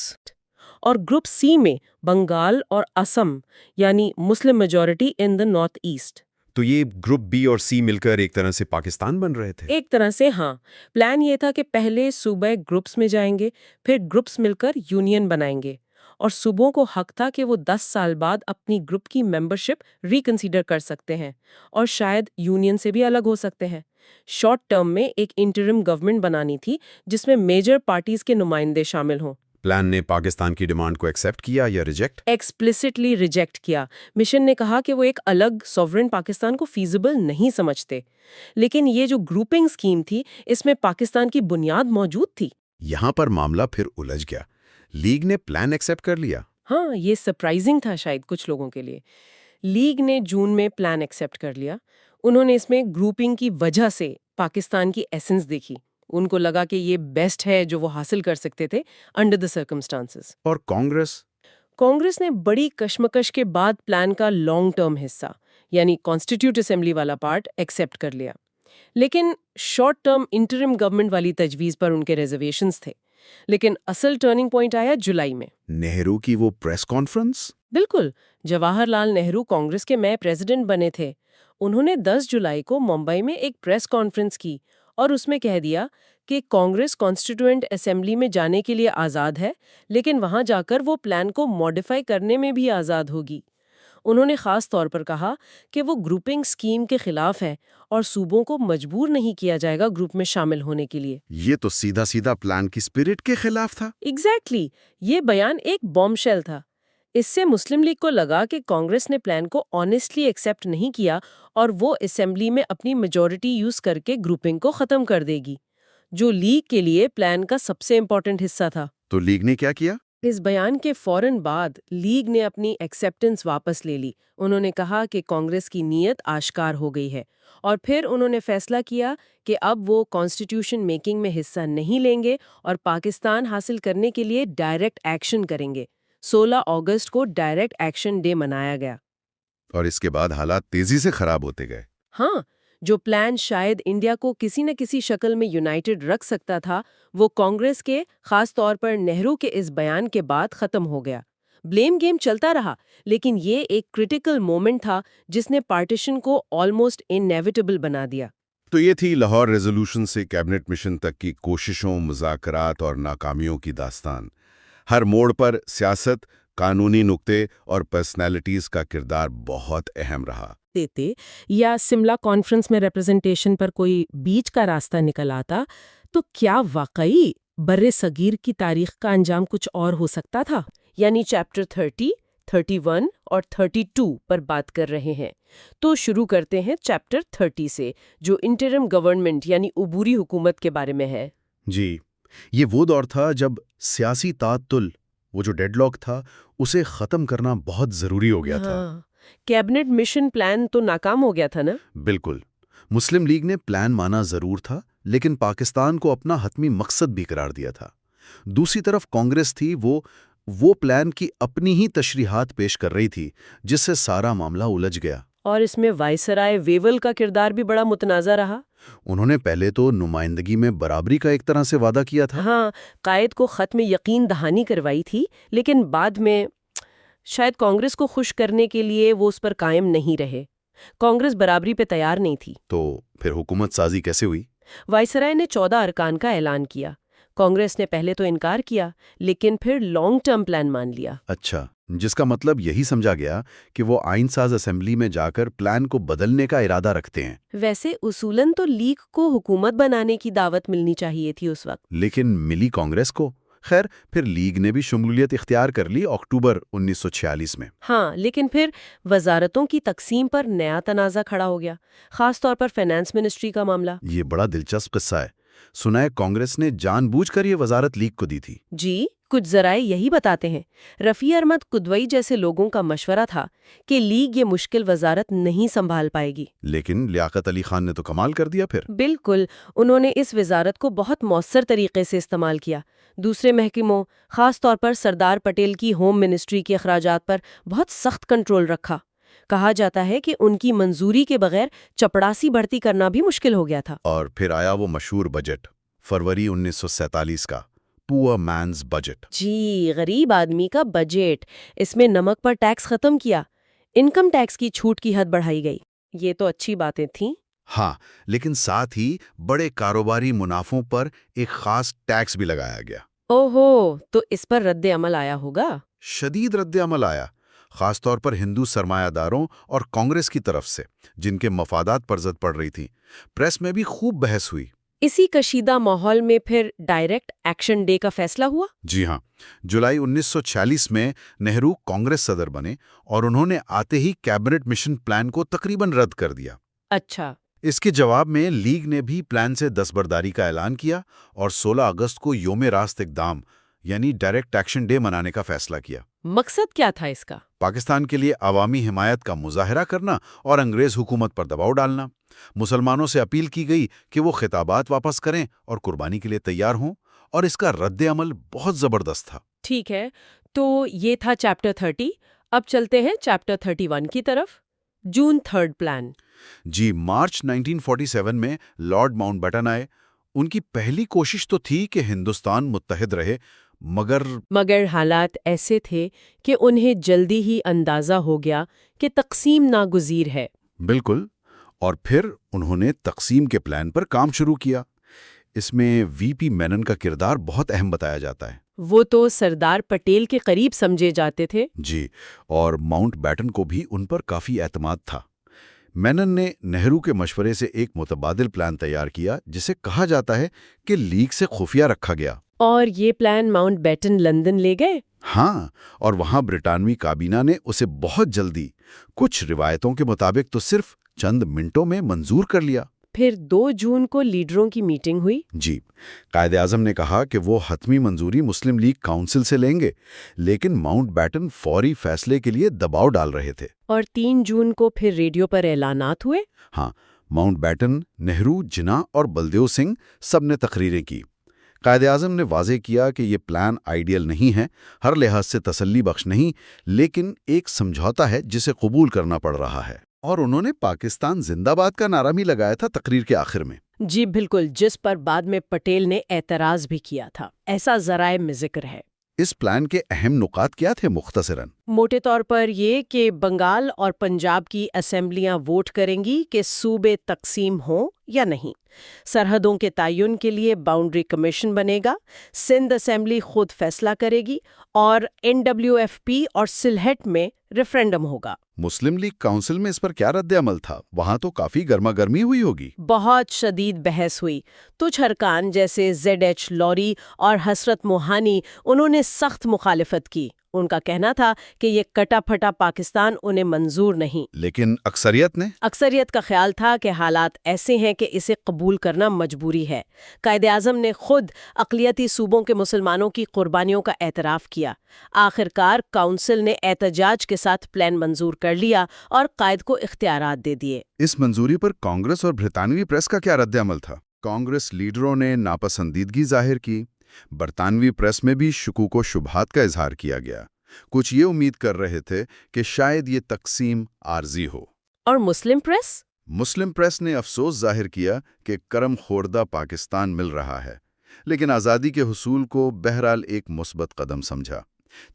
اور گروپ سی میں بنگال اور اسم، یعنی مسلم میجورٹی ان دا نارتھ ایسٹ۔ تو یہ گروپ بی اور سی مل کر ایک طرح سے پاکستان بن رہے تھے؟ ایک طرح سے ہاں۔ پلان یہ تھا کہ پہلے صوبہ گروپس میں جائیں گے، پھر گروپس مل کر یونین بنائیں گے، اور صوبوں کو حق تھا کہ وہ 10 سال بعد اپنی گروپ کی ممبرشپ ریکنسیڈر کر سکتے ہیں اور شاید یونین سے بھی الگ ہو سکتے ہیں۔ شارٹ ٹرم میں ایک انٹرم گورنمنٹ بنانی تھی جس میں میجر پارٹیز کے نمائندے شامل ہوں۔ پلان نے پاکستان کی ڈیمانڈ کو ایکسیپٹ کیا یا ریجیکٹ؟ ایکسپلیسٹلی ریجیکٹ کیا۔ مشن نے کہا کہ وہ ایک الگ سوورن پاکستان کو فیزیبل نہیں سمجھتے، لیکن یہ جو گروپنگ اسکیم تھی اس میں پاکستان کی بنیاد موجود تھی۔ یہاں پر معاملہ پھر الجھ گیا۔ لیگ نے پلان ایکسیپٹ کر لیا۔ ہاں، یہ سرپرائزنگ تھا شاید کچھ لوگوں کے لیے۔ لیگ نے جون میں پلان ایکسیپٹ کر لیا۔ انہوں نے اس میں گروپنگ کی وجہ سے پاکستان کی ایسنس دیکھی۔ ان کو لگا کہ یہ بیسٹ ہے جو وہ حاصل کر سکتے تھے انڈر دی سرکمسٹانسز۔ اور کانگریس؟ کانگریس نے بڑی کشمکش کے بعد پلان کا لانگ ٹرم حصہ یعنی کانسٹیٹیوٹ اسمبلی والا پارٹ ایکسیپٹ کر لیا، لیکن شارٹ ٹرم انٹرم گورنمنٹ والی تجویز پر ان کے ریزرویشنز تھے۔ لیکن اصل ٹرننگ پوائنٹ آیا جولائی میں۔ نہرو کی وہ پریس کانفرنس؟ بالکل، جواہر لال نہرو کانگریس کے نئے پریزیڈنٹ بنے تھے۔ انہوں نے 10 جولائی کو ممبئی میں ایک پریس کانفرنس کی اور اس میں کہہ دیا کہ کانگریس کانسٹیٹیوئنٹ اسمبلی میں جانے کے لیے آزاد ہے، لیکن وہاں جا کر وہ پلان کو ماڈیفائی کرنے میں بھی آزاد ہوگی۔ انہوں نے خاص طور پر کہا کہ وہ گروپنگ سکیم کے خلاف ہے اور صوبوں کو مجبور نہیں کیا جائے گا گروپ میں شامل ہونے کے لیے۔ یہ تو سیدھا سیدھا پلان کی اسپرٹ کے خلاف تھا۔ ایگزیکٹلی، یہ بیان ایک بام شیل تھا۔ اس سے مسلم لیگ کو لگا کہ کانگریس نے پلان کو آنیسٹلی ایکسیپٹ نہیں کیا اور وہ اسمبلی میں اپنی میجورٹی یوز کر کے گروپنگ کو ختم کر دے گی، جو لیگ کے لیے پلان کا سب سے امپورٹنٹ حصہ تھا۔ تو لیگ نے کیا کیا؟ اس بیان کے فوراً بعد لیگ نے اپنی ایکسیپٹنس واپس لے لی۔ انہوں نے کہا کہ کانگریس کی نیت آشکار ہو گئی ہے، اور پھر انہوں نے فیصلہ کیا کہ اب وہ کانسٹیٹیوشن میکنگ میں حصہ نہیں لیں گے اور پاکستان حاصل کرنے کے لیے ڈائریکٹ ایکشن کریں گے۔ 16 اگست کو ڈائریکٹ ایکشن ڈے منایا گیا۔ اور اس کے بعد حالات تیزی سے خراب ہوتے گئے۔ ہاں، جو پلان شاید انڈیا کو کسی نہ کسی شکل میں یونائٹڈ رکھ سکتا تھا، وہ کانگریس کے، خاص طور پر نہرو کے اس بیان کے بعد ختم ہو گیا۔ بلیم گیم چلتا رہا، لیکن یہ ایک کریٹیکل مومنٹ تھا جس نے پارٹیشن کو آلموسٹ انیویٹیبل بنا دیا۔ تو یہ تھی لاہور ریزولوشن سے کیبنٹ مشن تک کی کوششوں، مذاکرات اور ناکامیوں کی داستان۔ ہر موڑ پر سیاست، قانونی نقطے اور پرسنالٹیز کا کردار بہت اہم رہا۔ دیتے یا سملا کانفرنس میں ریپرزنٹیشن پر کوئی بیچ کا راستہ نکل آتا تو کیا واقعی بر صغیر کی تاریخ کا انجام کچھ اور ہو سکتا تھا؟ یعنی چیپٹر 30، 31 اور 32 پر بات کر رہے ہیں۔ تو شروع کرتے ہیں چیپٹر 30 سے، جو انٹرم گورنمنٹ یعنی عبوری حکومت کے بارے میں ہے۔ جی، یہ وہ دور تھا جب سیاسی تعطل، وہ جو ڈیڈ لاک تھا، اسے ختم کرنا بہت ضروری ہو گیا تھا۔ کیبنٹ مشن پلان تو ناکام ہو گیا تھا نا؟ بالکل۔ مسلم لیگ نے پلان مانا ضرور تھا، لیکن پاکستان کو اپنا حتمی مقصد بھی قرار دیا تھا۔ دوسری طرف کانگریس تھی، وہ پلان کی اپنی ہی تشریحات پیش کر رہی تھی، جس سے سارا معاملہ الجھ گیا۔ اور اس میں وائسرائے ویول کا کردار بھی بڑا متنازع رہا۔ انہوں نے پہلے تو نمائندگی میں برابری کا ایک طرح سے وعدہ کیا تھا۔ ہاں، قائد کو خط میں یقین دہانی کروائی تھی، لیکن بعد میں شاید کانگریس کو خوش کرنے کے لیے وہ اس پر قائم نہیں رہے۔ کانگریس برابری پہ تیار نہیں تھی۔ تو پھر حکومت سازی کیسے ہوئی؟ وائسرائے نے 14 ارکان کا اعلان کیا۔ کانگریس نے پہلے تو انکار کیا، لیکن پھر لانگ ٹرم پلان مان لیا۔ اچھا، جس کا مطلب یہی سمجھا گیا کہ وہ آئین ساز اسمبلی میں جا کر پلان کو بدلنے کا ارادہ رکھتے ہیں۔ ویسے اصولاً تو لیگ کو حکومت بنانے کی دعوت ملنی چاہیے تھی اس وقت، لیکن ملی کانگریس کو۔ خیر، پھر لیگ نے بھی شمولیت اختیار کر لی اکتوبر 1946 میں۔ ہاں، لیکن پھر وزارتوں کی تقسیم پر نیا تنازع کھڑا ہو گیا، خاص طور پر فائنانس منسٹری کا معاملہ۔ یہ بڑا دلچسپ قصہ ہے۔ سنا ہے کانگریس نے جان بوجھ کر یہ وزارت لیگ کو دی تھی۔ جی، کچھ ذرائع یہی بتاتے ہیں۔ رفیع احمد قدوئی جیسے لوگوں کا مشورہ تھا کہ لیگ یہ مشکل وزارت نہیں سنبھال پائے گی، لیکن لیاقت علی خان نے تو کمال کر دیا پھر۔ بالکل، انہوں نے اس وزارت کو بہت مؤثر طریقے سے استعمال کیا۔ دوسرے محکموں، خاص طور پر سردار پٹیل کی ہوم منسٹری کے اخراجات پر بہت سخت کنٹرول رکھا۔ کہا جاتا ہے کہ ان کی منظوری کے بغیر چپڑاسی بھرتی کرنا بھی مشکل ہو گیا تھا۔ اور پھر آیا وہ مشہور بجٹ، فروری 1947 کا، پور مینز بجٹ۔ جی، غریب آدمی کا بجٹ۔ اس میں نمک پر ٹیکس ختم کیا، انکم ٹیکس کی چھوٹ کی حد بڑھائی گئی۔ یہ تو اچھی باتیں تھیں۔ ہاں، لیکن ساتھ ہی بڑے کاروباری منافعوں پر ایک خاص ٹیکس بھی لگایا گیا۔ اوہو، تو اس پر رد عمل آیا ہوگا؟ شدید رد عمل آیا، خاص طور پر ہندو سرمایہ داروں اور کانگریس کی طرف سے، جن کے مفادات پر زد پڑ رہی تھی۔ پریس میں بھی خوب بحث ہوئی۔ اسی کشیدہ ماحول میں پھر ڈائریکٹ ایکشن ڈے کا فیصلہ ہوا۔ جی ہاں، جولائی 1946 میں نہرو کانگریس صدر بنے اور انہوں نے آتے ہی کیبنٹ مشن پلان کو تقریباً رد کر دیا۔ اچھا۔ اس کے جواب میں لیگ نے بھی پلان سے دستبرداری کا اعلان کیا اور 16 اگست کو یوم راست اقدام یعنی ڈائریکٹ ایکشن ڈے منانے کا فیصلہ کیا۔ مقصد کیا تھا اس کا؟ پاکستان کے لیے عوامی حمایت کا مظاہرہ کرنا اور انگریز حکومت پر دباؤ ڈالنا۔ مسلمانوں سے اپیل کی گئی کہ وہ خطابات واپس کریں اور قربانی کے لیے تیار ہوں، اور اس کا رد عمل بہت زبردست تھا۔ ٹھیک ہے، تو یہ تھا چیپٹر 30. اب چلتے ہیں چیپٹر 31 کی طرف. جون 3 پلان. جی، مارچ 1947 میں لارڈ ماؤنٹ بیٹن آئے. ان کی پہلی کوشش تو تھی کہ ہندوستان متحد رہے، مگر حالات ایسے تھے کہ انہیں جلدی ہی اندازہ ہو گیا کہ تقسیم ناگزیر ہے. بالکل. اور پھر انہوں نے تقسیم کے پلان پر کام شروع کیا. اس میں وی پی مینن کا کردار بہت اہم بتایا جاتا ہے. وہ تو سردار پٹیل کے قریب سمجھے جاتے تھے. جی، اور ماؤنٹ بیٹن کو بھی ان پر کافی اعتماد تھا. مینن نے نہرو کے مشورے سے ایک متبادل پلان تیار کیا جسے کہا جاتا ہے کہ لیگ سے خفیہ رکھا گیا. اور یہ پلان ماؤنٹ بیٹن لندن لے گئے؟ ہاں، اور وہاں برطانوی کابینہ نے اسے بہت جلدی، کچھ روایتوں کے مطابق تو صرف چند منٹوں میں منظور کر لیا. پھر 2 جون کو لیڈروں کی میٹنگ ہوئی. جی، قائد اعظم نے کہا کہ وہ حتمی منظوری مسلم لیگ کونسل سے لیں گے، لیکن ماؤنٹ بیٹن فوری فیصلے کے لیے دباؤ ڈال رہے تھے. اور 3 جون کو پھر ریڈیو پر اعلانات ہوئے. ہاں، ماؤنٹ بیٹن، نہرو، جناح اور بلدیو سنگھ سب نے تقریریں کی. قائد اعظم نے واضح کیا کہ یہ پلان آئیڈیل نہیں ہے، ہر لحاظ سے تسلی بخش نہیں، لیکن ایک سمجھوتا ہے جسے قبول کرنا پڑ رہا ہے. اور انہوں نے پاکستان زندہ باد کا نعرہ بھی لگایا تھا تقریر کے آخر میں. جی بالکل، جس پر بعد میں پٹیل نے اعتراض بھی کیا تھا، ایسا ذرائع میں ذکر ہے. اس پلان کے اہم نکات کیا تھے مختصراً؟ موٹے طور پر یہ کہ بنگال اور پنجاب کی اسمبلیاں ووٹ کریں گی کہ صوبے تقسیم ہوں یا نہیں. سرحدوں کے تعین کے لیے باؤنڈری کمیشن بنے گا. سندھ اسمبلی خود فیصلہ کرے گی اور NWFP اور سلہٹ میں ریفرینڈم ہوگا. مسلم لیگ کونسل میں اس پر کیا رد عمل تھا؟ وہاں تو کافی گرما گرمی ہوئی ہوگی. بہت شدید بحث ہوئی. تجھ ارکان جیسے ZH لوری اور حسرت موہانی، انہوں نے سخت مخالفت کی. ان کا کہنا تھا کہ یہ کٹا پھٹا پاکستان انہیں منظور نہیں. لیکن اکثریت کا خیال تھا کہ حالات ایسے ہیں کہ اسے قبول کرنا مجبوری ہے. قائد اعظم نے خود اقلیتی صوبوں کے مسلمانوں کی قربانیوں کا اعتراف کیا. آخرکار کونسل نے احتجاج کے ساتھ پلان منظور کر لیا اور قائد کو اختیارات دے دیے. اس منظوری پر کانگریس اور برطانوی پریس کا کیا رد عمل تھا؟ کانگریس لیڈروں نے ناپسندیدگی ظاہر کی. برطانوی پریس میں بھی شکوک و شبہات کا اظہار کیا گیا. کچھ یہ امید کر رہے تھے کہ شاید یہ تقسیم عارضی ہو. اور مسلم پریس نے افسوس ظاہر کیا کہ کرم خوردہ پاکستان مل رہا ہے، لیکن آزادی کے حصول کو بہرحال ایک مثبت قدم سمجھا.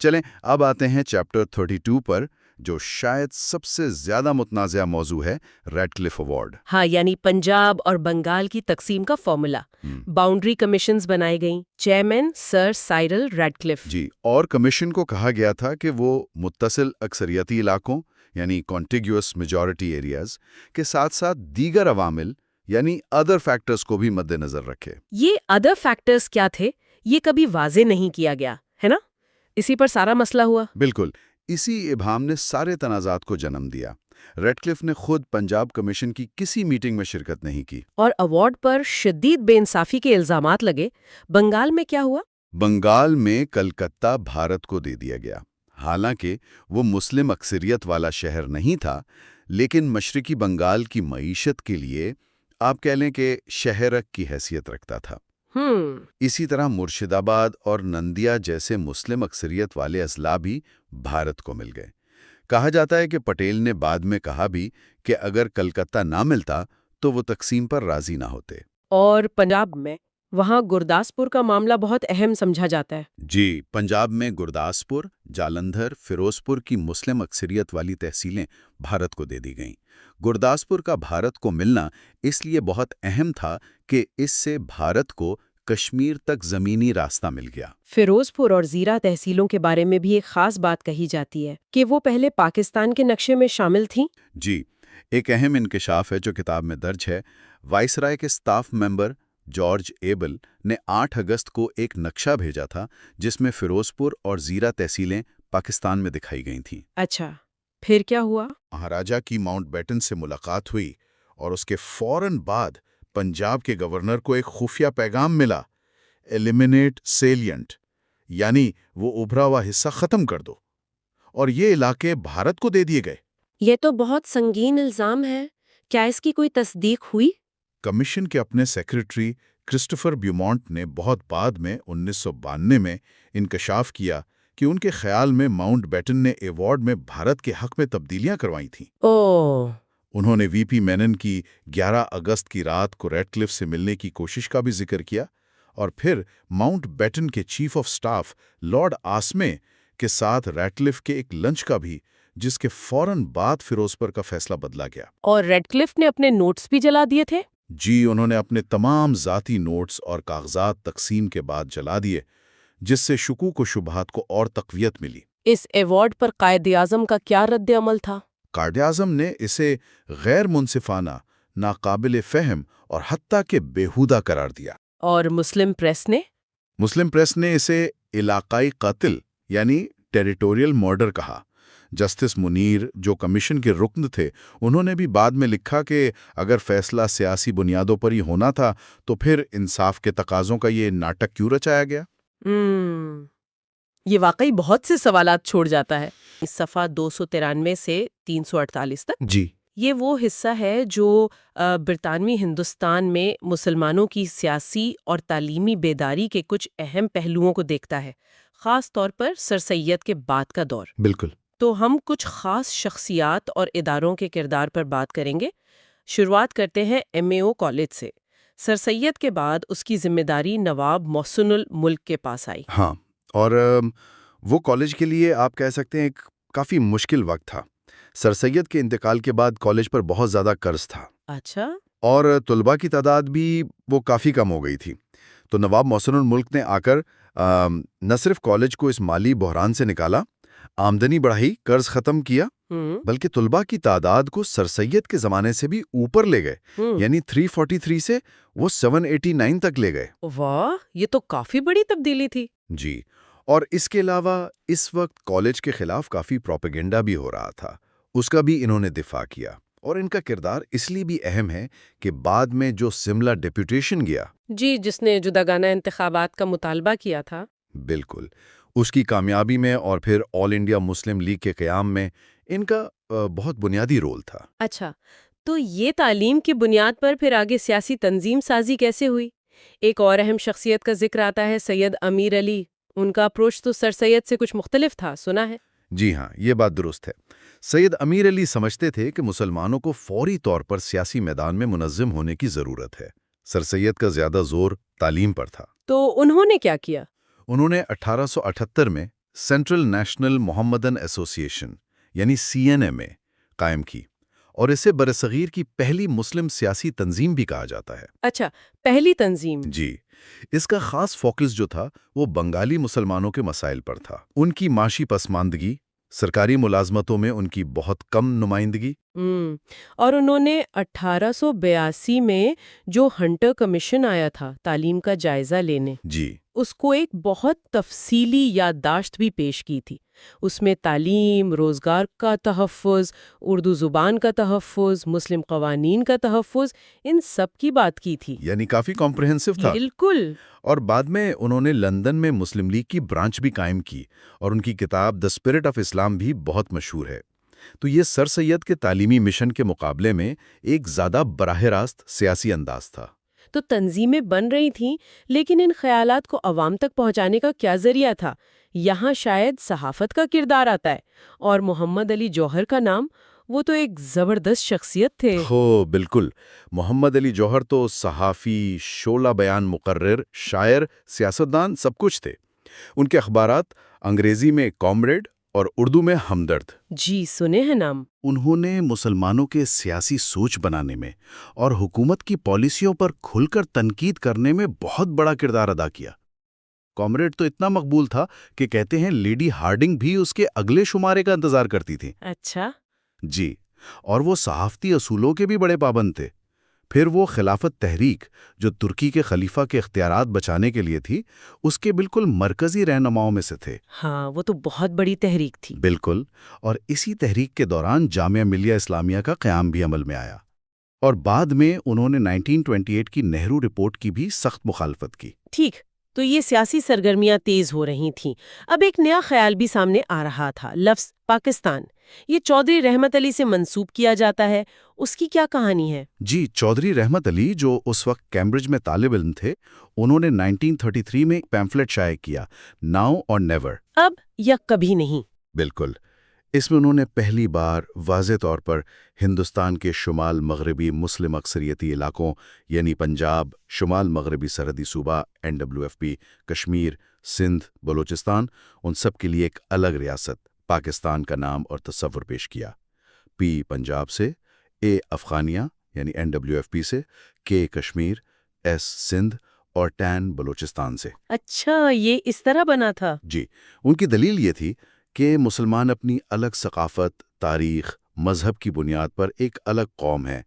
چلیں اب آتے ہیں چیپٹر 32 پر، جو شاید سب سے زیادہ متنازع موضوع ہے، ریڈ کلف ایوارڈ. ہاں، یعنی پنجاب اور بنگال کی تقسیم کا فارمولا. باؤنڈری کمیشنز بنائی گئیں. چیئرمین سر سائرل ریڈ کلف. جی، اور کمیشن کو کہا گیا تھا کہ وہ متصل اکثریتی علاقوں یعنی کانٹیگیوس میجورٹی ایریاز کے ساتھ ساتھ دیگر عوامل یعنی ادر فیکٹرز کو بھی مد نظر رکھے. یہ ادر فیکٹرز کیا تھے؟ یہ کبھی واضح نہیں کیا گیا ہے نا؟ اسی پر سارا مسئلہ ہوا. بالکل، اسی ابہام نے سارے تنازعات کو جنم دیا. ریڈ کلف نے خود پنجاب کمیشن کی کسی میٹنگ میں شرکت نہیں کی. اور ایوارڈ پر شدید بے انصافی کے الزامات لگے. بنگال میں کیا ہوا؟ بنگال میں کلکتہ بھارت کو دے دیا گیا. حالانکہ وہ مسلم اکثریت والا شہر نہیں تھا، لیکن مشرقی بنگال کی معیشت کے لیے آپ کہہ لیں کہ شہرک کی حیثیت رکھتا تھا. اسی طرح مرشد آباد اور نندیا جیسے مسلم اکثریت والے اضلاع بھی بھارت کو مل گئے. کہا جاتا ہے کہ پٹیل نے بعد میں کہا بھی کہ اگر کلکتہ نہ ملتا تو وہ تقسیم پر راضی نہ ہوتے. اور پنجاب میں وہاں گرداسپور کا معاملہ بہت اہم سمجھا جاتا ہے. جی، پنجاب میں گرداسپور، جالندھر، فیروزپور کی مسلم اکثریت والی تحصیلیں بھارت کو دے دی گئیں. گرداسپور کا بھارت کو ملنا اس لیے بہت اہم تھا کہ اس سے بھارت کو کشمیر تک زمینی راستہ مل گیا. فیروزپور اور زیرہ تحصیلوں کے بارے میں بھی ایک خاص بات کہی جاتی ہے کہ وہ پہلے پاکستان کے نقشے میں شامل تھیں. جی، ایک اہم انکشاف ہے جو کتاب میں درج ہے. وائسرائے کے سٹاف ممبر جارج ایبل نے 8 اگست کو ایک نقشہ بھیجا تھا جس میں فیروزپور اور زیرہ تحصیلیں پاکستان میں دکھائی گئی تھیں. اچھا، پھر کیا ہوا؟ مہاراجہ کی ماؤنٹ بیٹن سے ملاقات ہوئی اور اس کے فوراً بعد پنجاب کے گورنر کو ایک خفیہ پیغام ملا: ایلیمینیٹ سیلینٹ، یعنی وہ ابھرا ہوا حصہ ختم کر دو، اور یہ علاقے بھارت کو دے دیے گئے. یہ تو بہت سنگین الزام ہے. کیا اس کی کوئی تصدیق ہوئی؟ کمیشن کے اپنے سیکریٹری کرسٹوفر بیومونٹ نے بہت بعد میں 1992 میں انکشاف کیا کہ ان کے خیال میں ماؤنٹ بیٹن نے ایوارڈ میں بھارت کے حق میں تبدیلیاں کروائی تھیں۔ اوہ، انہوں نے وی پی مینن کی 11 اگست کی رات کو ریڈ کلف سے ملنے کی کوشش کا بھی ذکر کیا، اور پھر ماؤنٹ بیٹن کے چیف آف سٹاف لارڈ آسمے کے ساتھ ریڈ کلف کے ایک لنچ کا بھی، جس کے فوراً بعد فیروزپور کا فیصلہ بدلا گیا۔ اور ریڈ کلف نے اپنے نوٹس بھی جلا دیے تھے؟ جی، انہوں نے اپنے تمام ذاتی نوٹس اور کاغذات تقسیم کے بعد جلا دیے، جس سے شکوک و شبہات کو اور تقویت ملی۔ اس ایوارڈ پر قائد اعظم کا کیا رد عمل تھا؟ قائد اعظم نے اسے غیر منصفانہ، ناقابل فہم اور حتیٰ کہ بیہودہ قرار دیا۔ اور مسلم پریس نے؟ مسلم پریس نے اسے علاقائی قتل یعنی ٹیریٹوریل مرڈر کہا۔ جسٹس منیر، جو کمیشن کے رکن تھے، انہوں نے بھی بعد میں لکھا کہ اگر فیصلہ سیاسی بنیادوں پر ہی ہونا تھا تو پھر انصاف کے تقاضوں کا یہ ناٹک کیوں رچایا گیا؟ یہ واقعی بہت سے سوالات چھوڑ جاتا ہے۔ صفحہ 293 سے 348 تک جی، یہ وہ حصہ ہے جو برطانوی ہندوستان میں مسلمانوں کی سیاسی اور تعلیمی بیداری کے کچھ اہم پہلوؤں کو دیکھتا ہے، خاص طور پر سر سید کے بعد کا دور۔ بالکل۔ تو ہم کچھ خاص شخصیات اور اداروں کے کردار پر بات کریں گے۔ شروعات کرتے ہیں MAO کالج سے۔ سر سید کے بعد اس کی ذمہ داری نواب محسن الملک کے پاس آئی۔ ہاں، اور وہ کالج کے لیے آپ کہہ سکتے ہیں ایک کافی مشکل وقت تھا۔ سر سید کے انتقال کے بعد کالج پر بہت زیادہ قرض تھا، اچھا، اور طلباء کی تعداد بھی وہ کافی کم ہو گئی تھی۔ تو نواب محسن الملک نے آ کر نہ صرف کالج کو اس مالی بحران سے نکالا، آمدنی بڑھائی، قرض ختم کیا، بلکہ طلباء کی تعداد کو سر سید کے زمانے سے بھی اوپر لے گئے، یعنی 343 سے وہ 789 تک لے گئے۔ واہ، یہ تو کافی بڑی تبدیلی تھی۔ جی، اور اس کے علاوہ اس وقت کالج کے خلاف کافی پروپیگنڈا بھی ہو رہا تھا، اس کا بھی انہوں نے دفاع کیا، اور ان کا کردار اس لیے بھی اہم ہے کہ بعد میں جو سملہ ڈیپوٹیشن گیا، جی، جس نے جداگانہ انتخابات کا مطالبہ کیا تھا، بالکل، اس کی کامیابی میں اور پھر آل انڈیا مسلم لیگ کے قیام میں ان کا بہت بنیادی رول تھا۔ اچھا، تو یہ تعلیم کی بنیاد پر پھر آگے سیاسی تنظیم سازی کیسے ہوئی؟ ایک اور اہم شخصیت کا ذکر آتا ہے، سید امیر علی۔ ان کا اپروچ تو سر سید سے کچھ مختلف تھا، سنا ہے؟ جی ہاں، یہ بات درست ہے۔ سید امیر علی سمجھتے تھے کہ مسلمانوں کو فوری طور پر سیاسی میدان میں منظم ہونے کی ضرورت ہے۔ سر سید کا زیادہ زور تعلیم پر تھا۔ تو انہوں نے کیا کیا؟ انہوں نے 1878 میں سینٹرل نیشنل محمدن ایسوسی ایشن یعنی CNMA قائم کی، اور اسے برصغیر کی پہلی مسلم سیاسی تنظیم بھی کہا جاتا ہے۔ اچھا، پہلی تنظیم۔ جی، اس کا خاص فوکس جو تھا وہ بنگالی مسلمانوں کے مسائل پر تھا۔ ان کی معاشی پسماندگی، سرکاری ملازمتوں میں ان کی بہت کم نمائندگی۔ اور انہوں نے 1882 میں جو ہنٹر کمیشن آیا تھا تعلیم کا جائزہ لینے، جی، اس کو ایک بہت تفصیلی یادداشت بھی پیش کی تھی۔ اس میں تعلیم، روزگار کا تحفظ، اردو زبان کا تحفظ، مسلم قوانین کا تحفظ، ان سب کی بات کی تھی۔ یعنی کافی کمپریہنسو تھا۔ بالکل۔ اور بعد میں انہوں نے لندن میں مسلم لیگ کی برانچ بھی قائم کی، اور ان کی کتاب دی اسپرٹ آف اسلام بھی بہت مشہور ہے۔ تو یہ سر سید کے تعلیمی مشن کے مقابلے میں ایک زیادہ براہ راست سیاسی انداز تھا۔ تو تنظیمیں بن رہی تھیں، لیکن ان خیالات کو عوام تک پہنچانے کا کیا ذریعہ تھا؟ یہاں شاید صحافت کا کردار آتا ہے، اور محمد علی جوہر کا نام، وہ تو ایک زبردست شخصیت تھے۔ ہو، بالکل، محمد علی جوہر تو صحافی، شعلہ بیان مقرر، شاعر، سیاستدان، سب کچھ تھے۔ ان کے اخبارات انگریزی میں کامریڈ اور اردو میں ہمدرد۔ جی، سنے ہیں نام۔ انہوں نے مسلمانوں کے سیاسی سوچ بنانے میں اور حکومت کی پالیسیوں پر کھل کر تنقید کرنے میں بہت بڑا کردار ادا کیا۔ کامریڈ تو اتنا مقبول تھا کہ کہتے ہیں لیڈی ہارڈنگ بھی اس کے اگلے شمارے کا انتظار کرتی تھی۔ اچھا۔ جی، اور وہ صحافتی اصولوں کے بھی بڑے پابند تھے۔ پھر وہ خلافت تحریک، جو ترکی کے خلیفہ کے اختیارات بچانے کے لیے تھی، اس کے بالکل مرکزی رہنماؤں میں سے تھے۔ ہاں، وہ تو بہت بڑی تحریک تھی۔ بالکل، اور اسی تحریک کے دوران جامعہ ملیہ اسلامیہ کا قیام بھی عمل میں آیا، اور بعد میں انہوں نے 1928 کی نہرو رپورٹ کی بھی سخت مخالفت کی۔ ٹھیک، تو یہ سیاسی سرگرمیاں تیز ہو رہی تھیں۔ اب ایک نیا خیال بھی سامنے آ رہا تھا، لفظ پاکستان۔ یہ چودھری رحمت علی سے منسوب کیا جاتا ہے، اس کی کیا کہانی ہے؟ جی، چودھری رحمت علی جو اس وقت کیمبرج میں طالب علم تھے، انہوں نے 1933 میں ایک پیمفلٹ شائع کیا، ناؤ اور نیور، اب یا کبھی نہیں۔ بالکل۔ اس میں انہوں نے پہلی بار واضح طور پر ہندوستان کے شمال مغربی مسلم اکثریتی علاقوں یعنی پنجاب، شمال مغربی سرحدی صوبہ NWFP، کشمیر، سندھ، بلوچستان، ان سب کے لیے ایک الگ ریاست پاکستان کا نام اور تصور پیش کیا۔ پی پنجاب سے، اے افغانیہ یعنی NWFP سے، کے کشمیر، ایس سندھ اور ٹین بلوچستان سے۔ اچھا، یہ اس طرح بنا تھا۔ جی، ان کی دلیل یہ تھی کہ مسلمان اپنی الگ ثقافت، تاریخ، مذہب کی بنیاد پر ایک الگ قوم ہے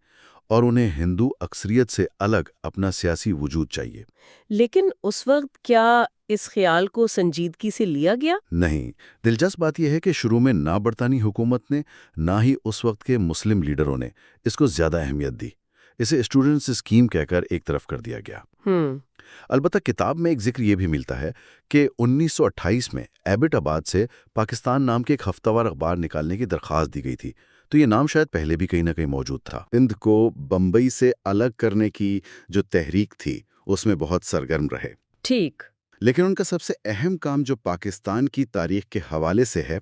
اور انہیں ہندو اکثریت سے الگ اپنا سیاسی وجود چاہیے۔ لیکن اس وقت کیا اس خیال کو سنجیدگی سے لیا گیا؟ نہیں، دلچسپ بات یہ ہے کہ شروع میں نہ برطانوی حکومت نے نہ ہی اس وقت کے مسلم لیڈروں نے اس کو زیادہ اہمیت دی۔ اسے اسٹوڈنٹس اسکیم کہہ کر ایک طرف کر دیا گیا۔ البتہ کتاب میں ایک ذکر یہ بھی ملتا ہے کہ 1928 میں ایبٹ آباد سے پاکستان نام کے ایک ہفتہ وار اخبار نکالنے کی درخواست دی گئی تھی، تو یہ نام شاید پہلے بھی کہیں نہ کہیں موجود تھا۔ سندھ کو بمبئی سے الگ کرنے کی جو تحریک تھی اس میں بہت سرگرم رہے۔ ٹھیک۔ لیکن ان کا سب سے اہم کام جو پاکستان کی تاریخ کے حوالے سے ہے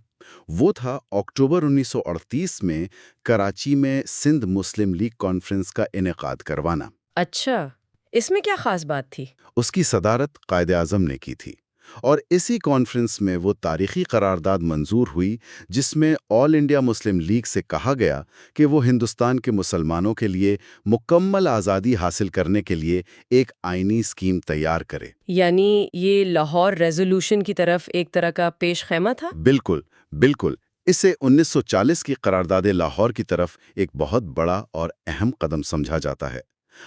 وہ تھا اکتوبر 1938 میں کراچی میں سندھ مسلم لیگ کانفرنس کا انعقاد کروانا۔ اچھا، اس میں کیا خاص بات تھی؟ اس کی صدارت قائد اعظم نے کی تھی، اور اسی کانفرنس میں وہ تاریخی قرارداد منظور ہوئی جس میں آل انڈیا مسلم لیگ سے کہا گیا کہ وہ ہندوستان کے مسلمانوں کے لیے مکمل آزادی حاصل کرنے کے لیے ایک آئینی اسکیم تیار کرے۔ یعنی یہ لاہور ریزولوشن کی طرف ایک طرح کا پیش خیمہ تھا؟ بالکل، بالکل۔ اسے 1940 کی قرارداد لاہور کی طرف ایک بہت بڑا اور اہم قدم سمجھا جاتا ہے۔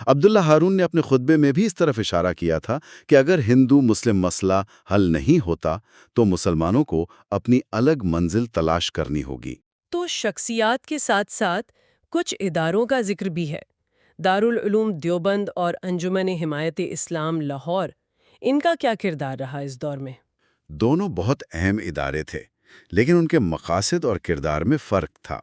عبداللہ ہارون نے اپنے خطبے میں بھی اس طرف اشارہ کیا تھا کہ اگر ہندو مسلم مسئلہ حل نہیں ہوتا تو مسلمانوں کو اپنی الگ منزل تلاش کرنی ہوگی۔ تو شخصیات کے ساتھ ساتھ کچھ اداروں کا ذکر بھی ہے۔ دارالعلوم دیوبند اور انجمن حمایت اسلام لاہور، ان کا کیا کردار رہا اس دور میں؟ دونوں بہت اہم ادارے تھے، لیکن ان کے مقاصد اور کردار میں فرق تھا۔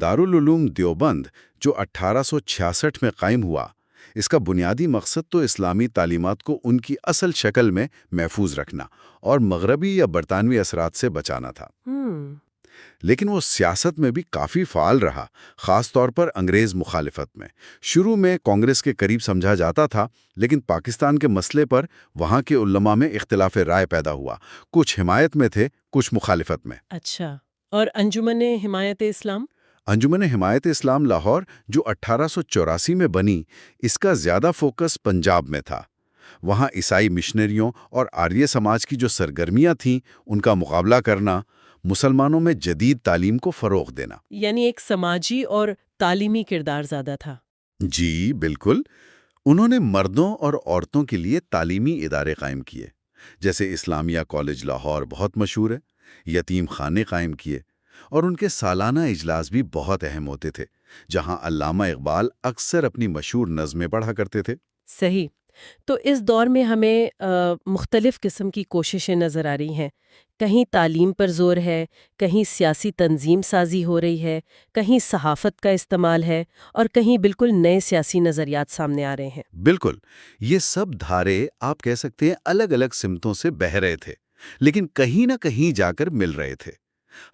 دارالعلوم دیوبند جو 1866 میں قائم ہوا، اس کا بنیادی مقصد تو اسلامی تعلیمات کو ان کی اصل شکل میں محفوظ رکھنا اور مغربی یا برطانوی اثرات سے بچانا تھا۔ لیکن وہ سیاست میں بھی کافی فعال رہا، خاص طور پر انگریز مخالفت میں۔ شروع میں کانگریس کے قریب سمجھا جاتا تھا، لیکن پاکستان کے مسئلے پر وہاں کے علماء میں اختلاف رائے پیدا ہوا، کچھ حمایت میں تھے، کچھ مخالفت میں۔ اچھا، اور انجمن حمایت اسلام؟ انجمن حمایت اسلام لاہور جو 1884 میں بنی، اس کا زیادہ فوکس پنجاب میں تھا۔ وہاں عیسائی مشنریوں اور آریہ سماج کی جو سرگرمیاں تھیں ان کا مقابلہ کرنا، مسلمانوں میں جدید تعلیم کو فروغ دینا۔ یعنی ایک سماجی اور تعلیمی کردار زیادہ تھا۔ جی بالکل، انہوں نے مردوں اور عورتوں کے لیے تعلیمی ادارے قائم کیے، جیسے اسلامیہ کالج لاہور بہت مشہور ہے، یتیم خانے قائم کیے، اور ان کے سالانہ اجلاس بھی بہت اہم ہوتے تھے، جہاں علامہ اقبال اکثر اپنی مشہور نظمیں پڑھا کرتے تھے۔ صحیح۔ تو اس دور میں ہمیں مختلف قسم کی کوششیں نظر آ رہی ہیں، کہیں تعلیم پر زور ہے، کہیں سیاسی تنظیم سازی ہو رہی ہے، کہیں صحافت کا استعمال ہے، اور کہیں بالکل نئے سیاسی نظریات سامنے آ رہے ہیں۔ بالکل، یہ سب دھارے آپ کہہ سکتے ہیں الگ الگ سمتوں سے بہہ رہے تھے، لیکن کہیں نہ کہیں جا کر مل رہے تھے۔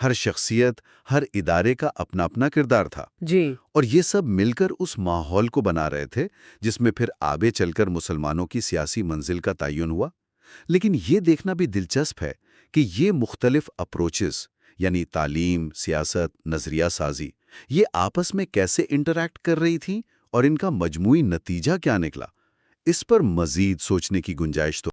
ہر شخصیت، ہر ادارے کا اپنا اپنا کردار تھا، جی، اور یہ سب مل کر اس ماحول کو بنا رہے تھے جس میں پھر آگے چل کر مسلمانوں کی سیاسی منزل کا تعین ہوا۔ لیکن یہ دیکھنا بھی دلچسپ ہے کہ یہ مختلف اپروچز یعنی تعلیم، سیاست، نظریہ سازی، یہ آپس میں کیسے انٹریکٹ کر رہی تھیں اور ان کا مجموعی نتیجہ کیا نکلا، اس پر مزید سوچنے کی گنجائش تو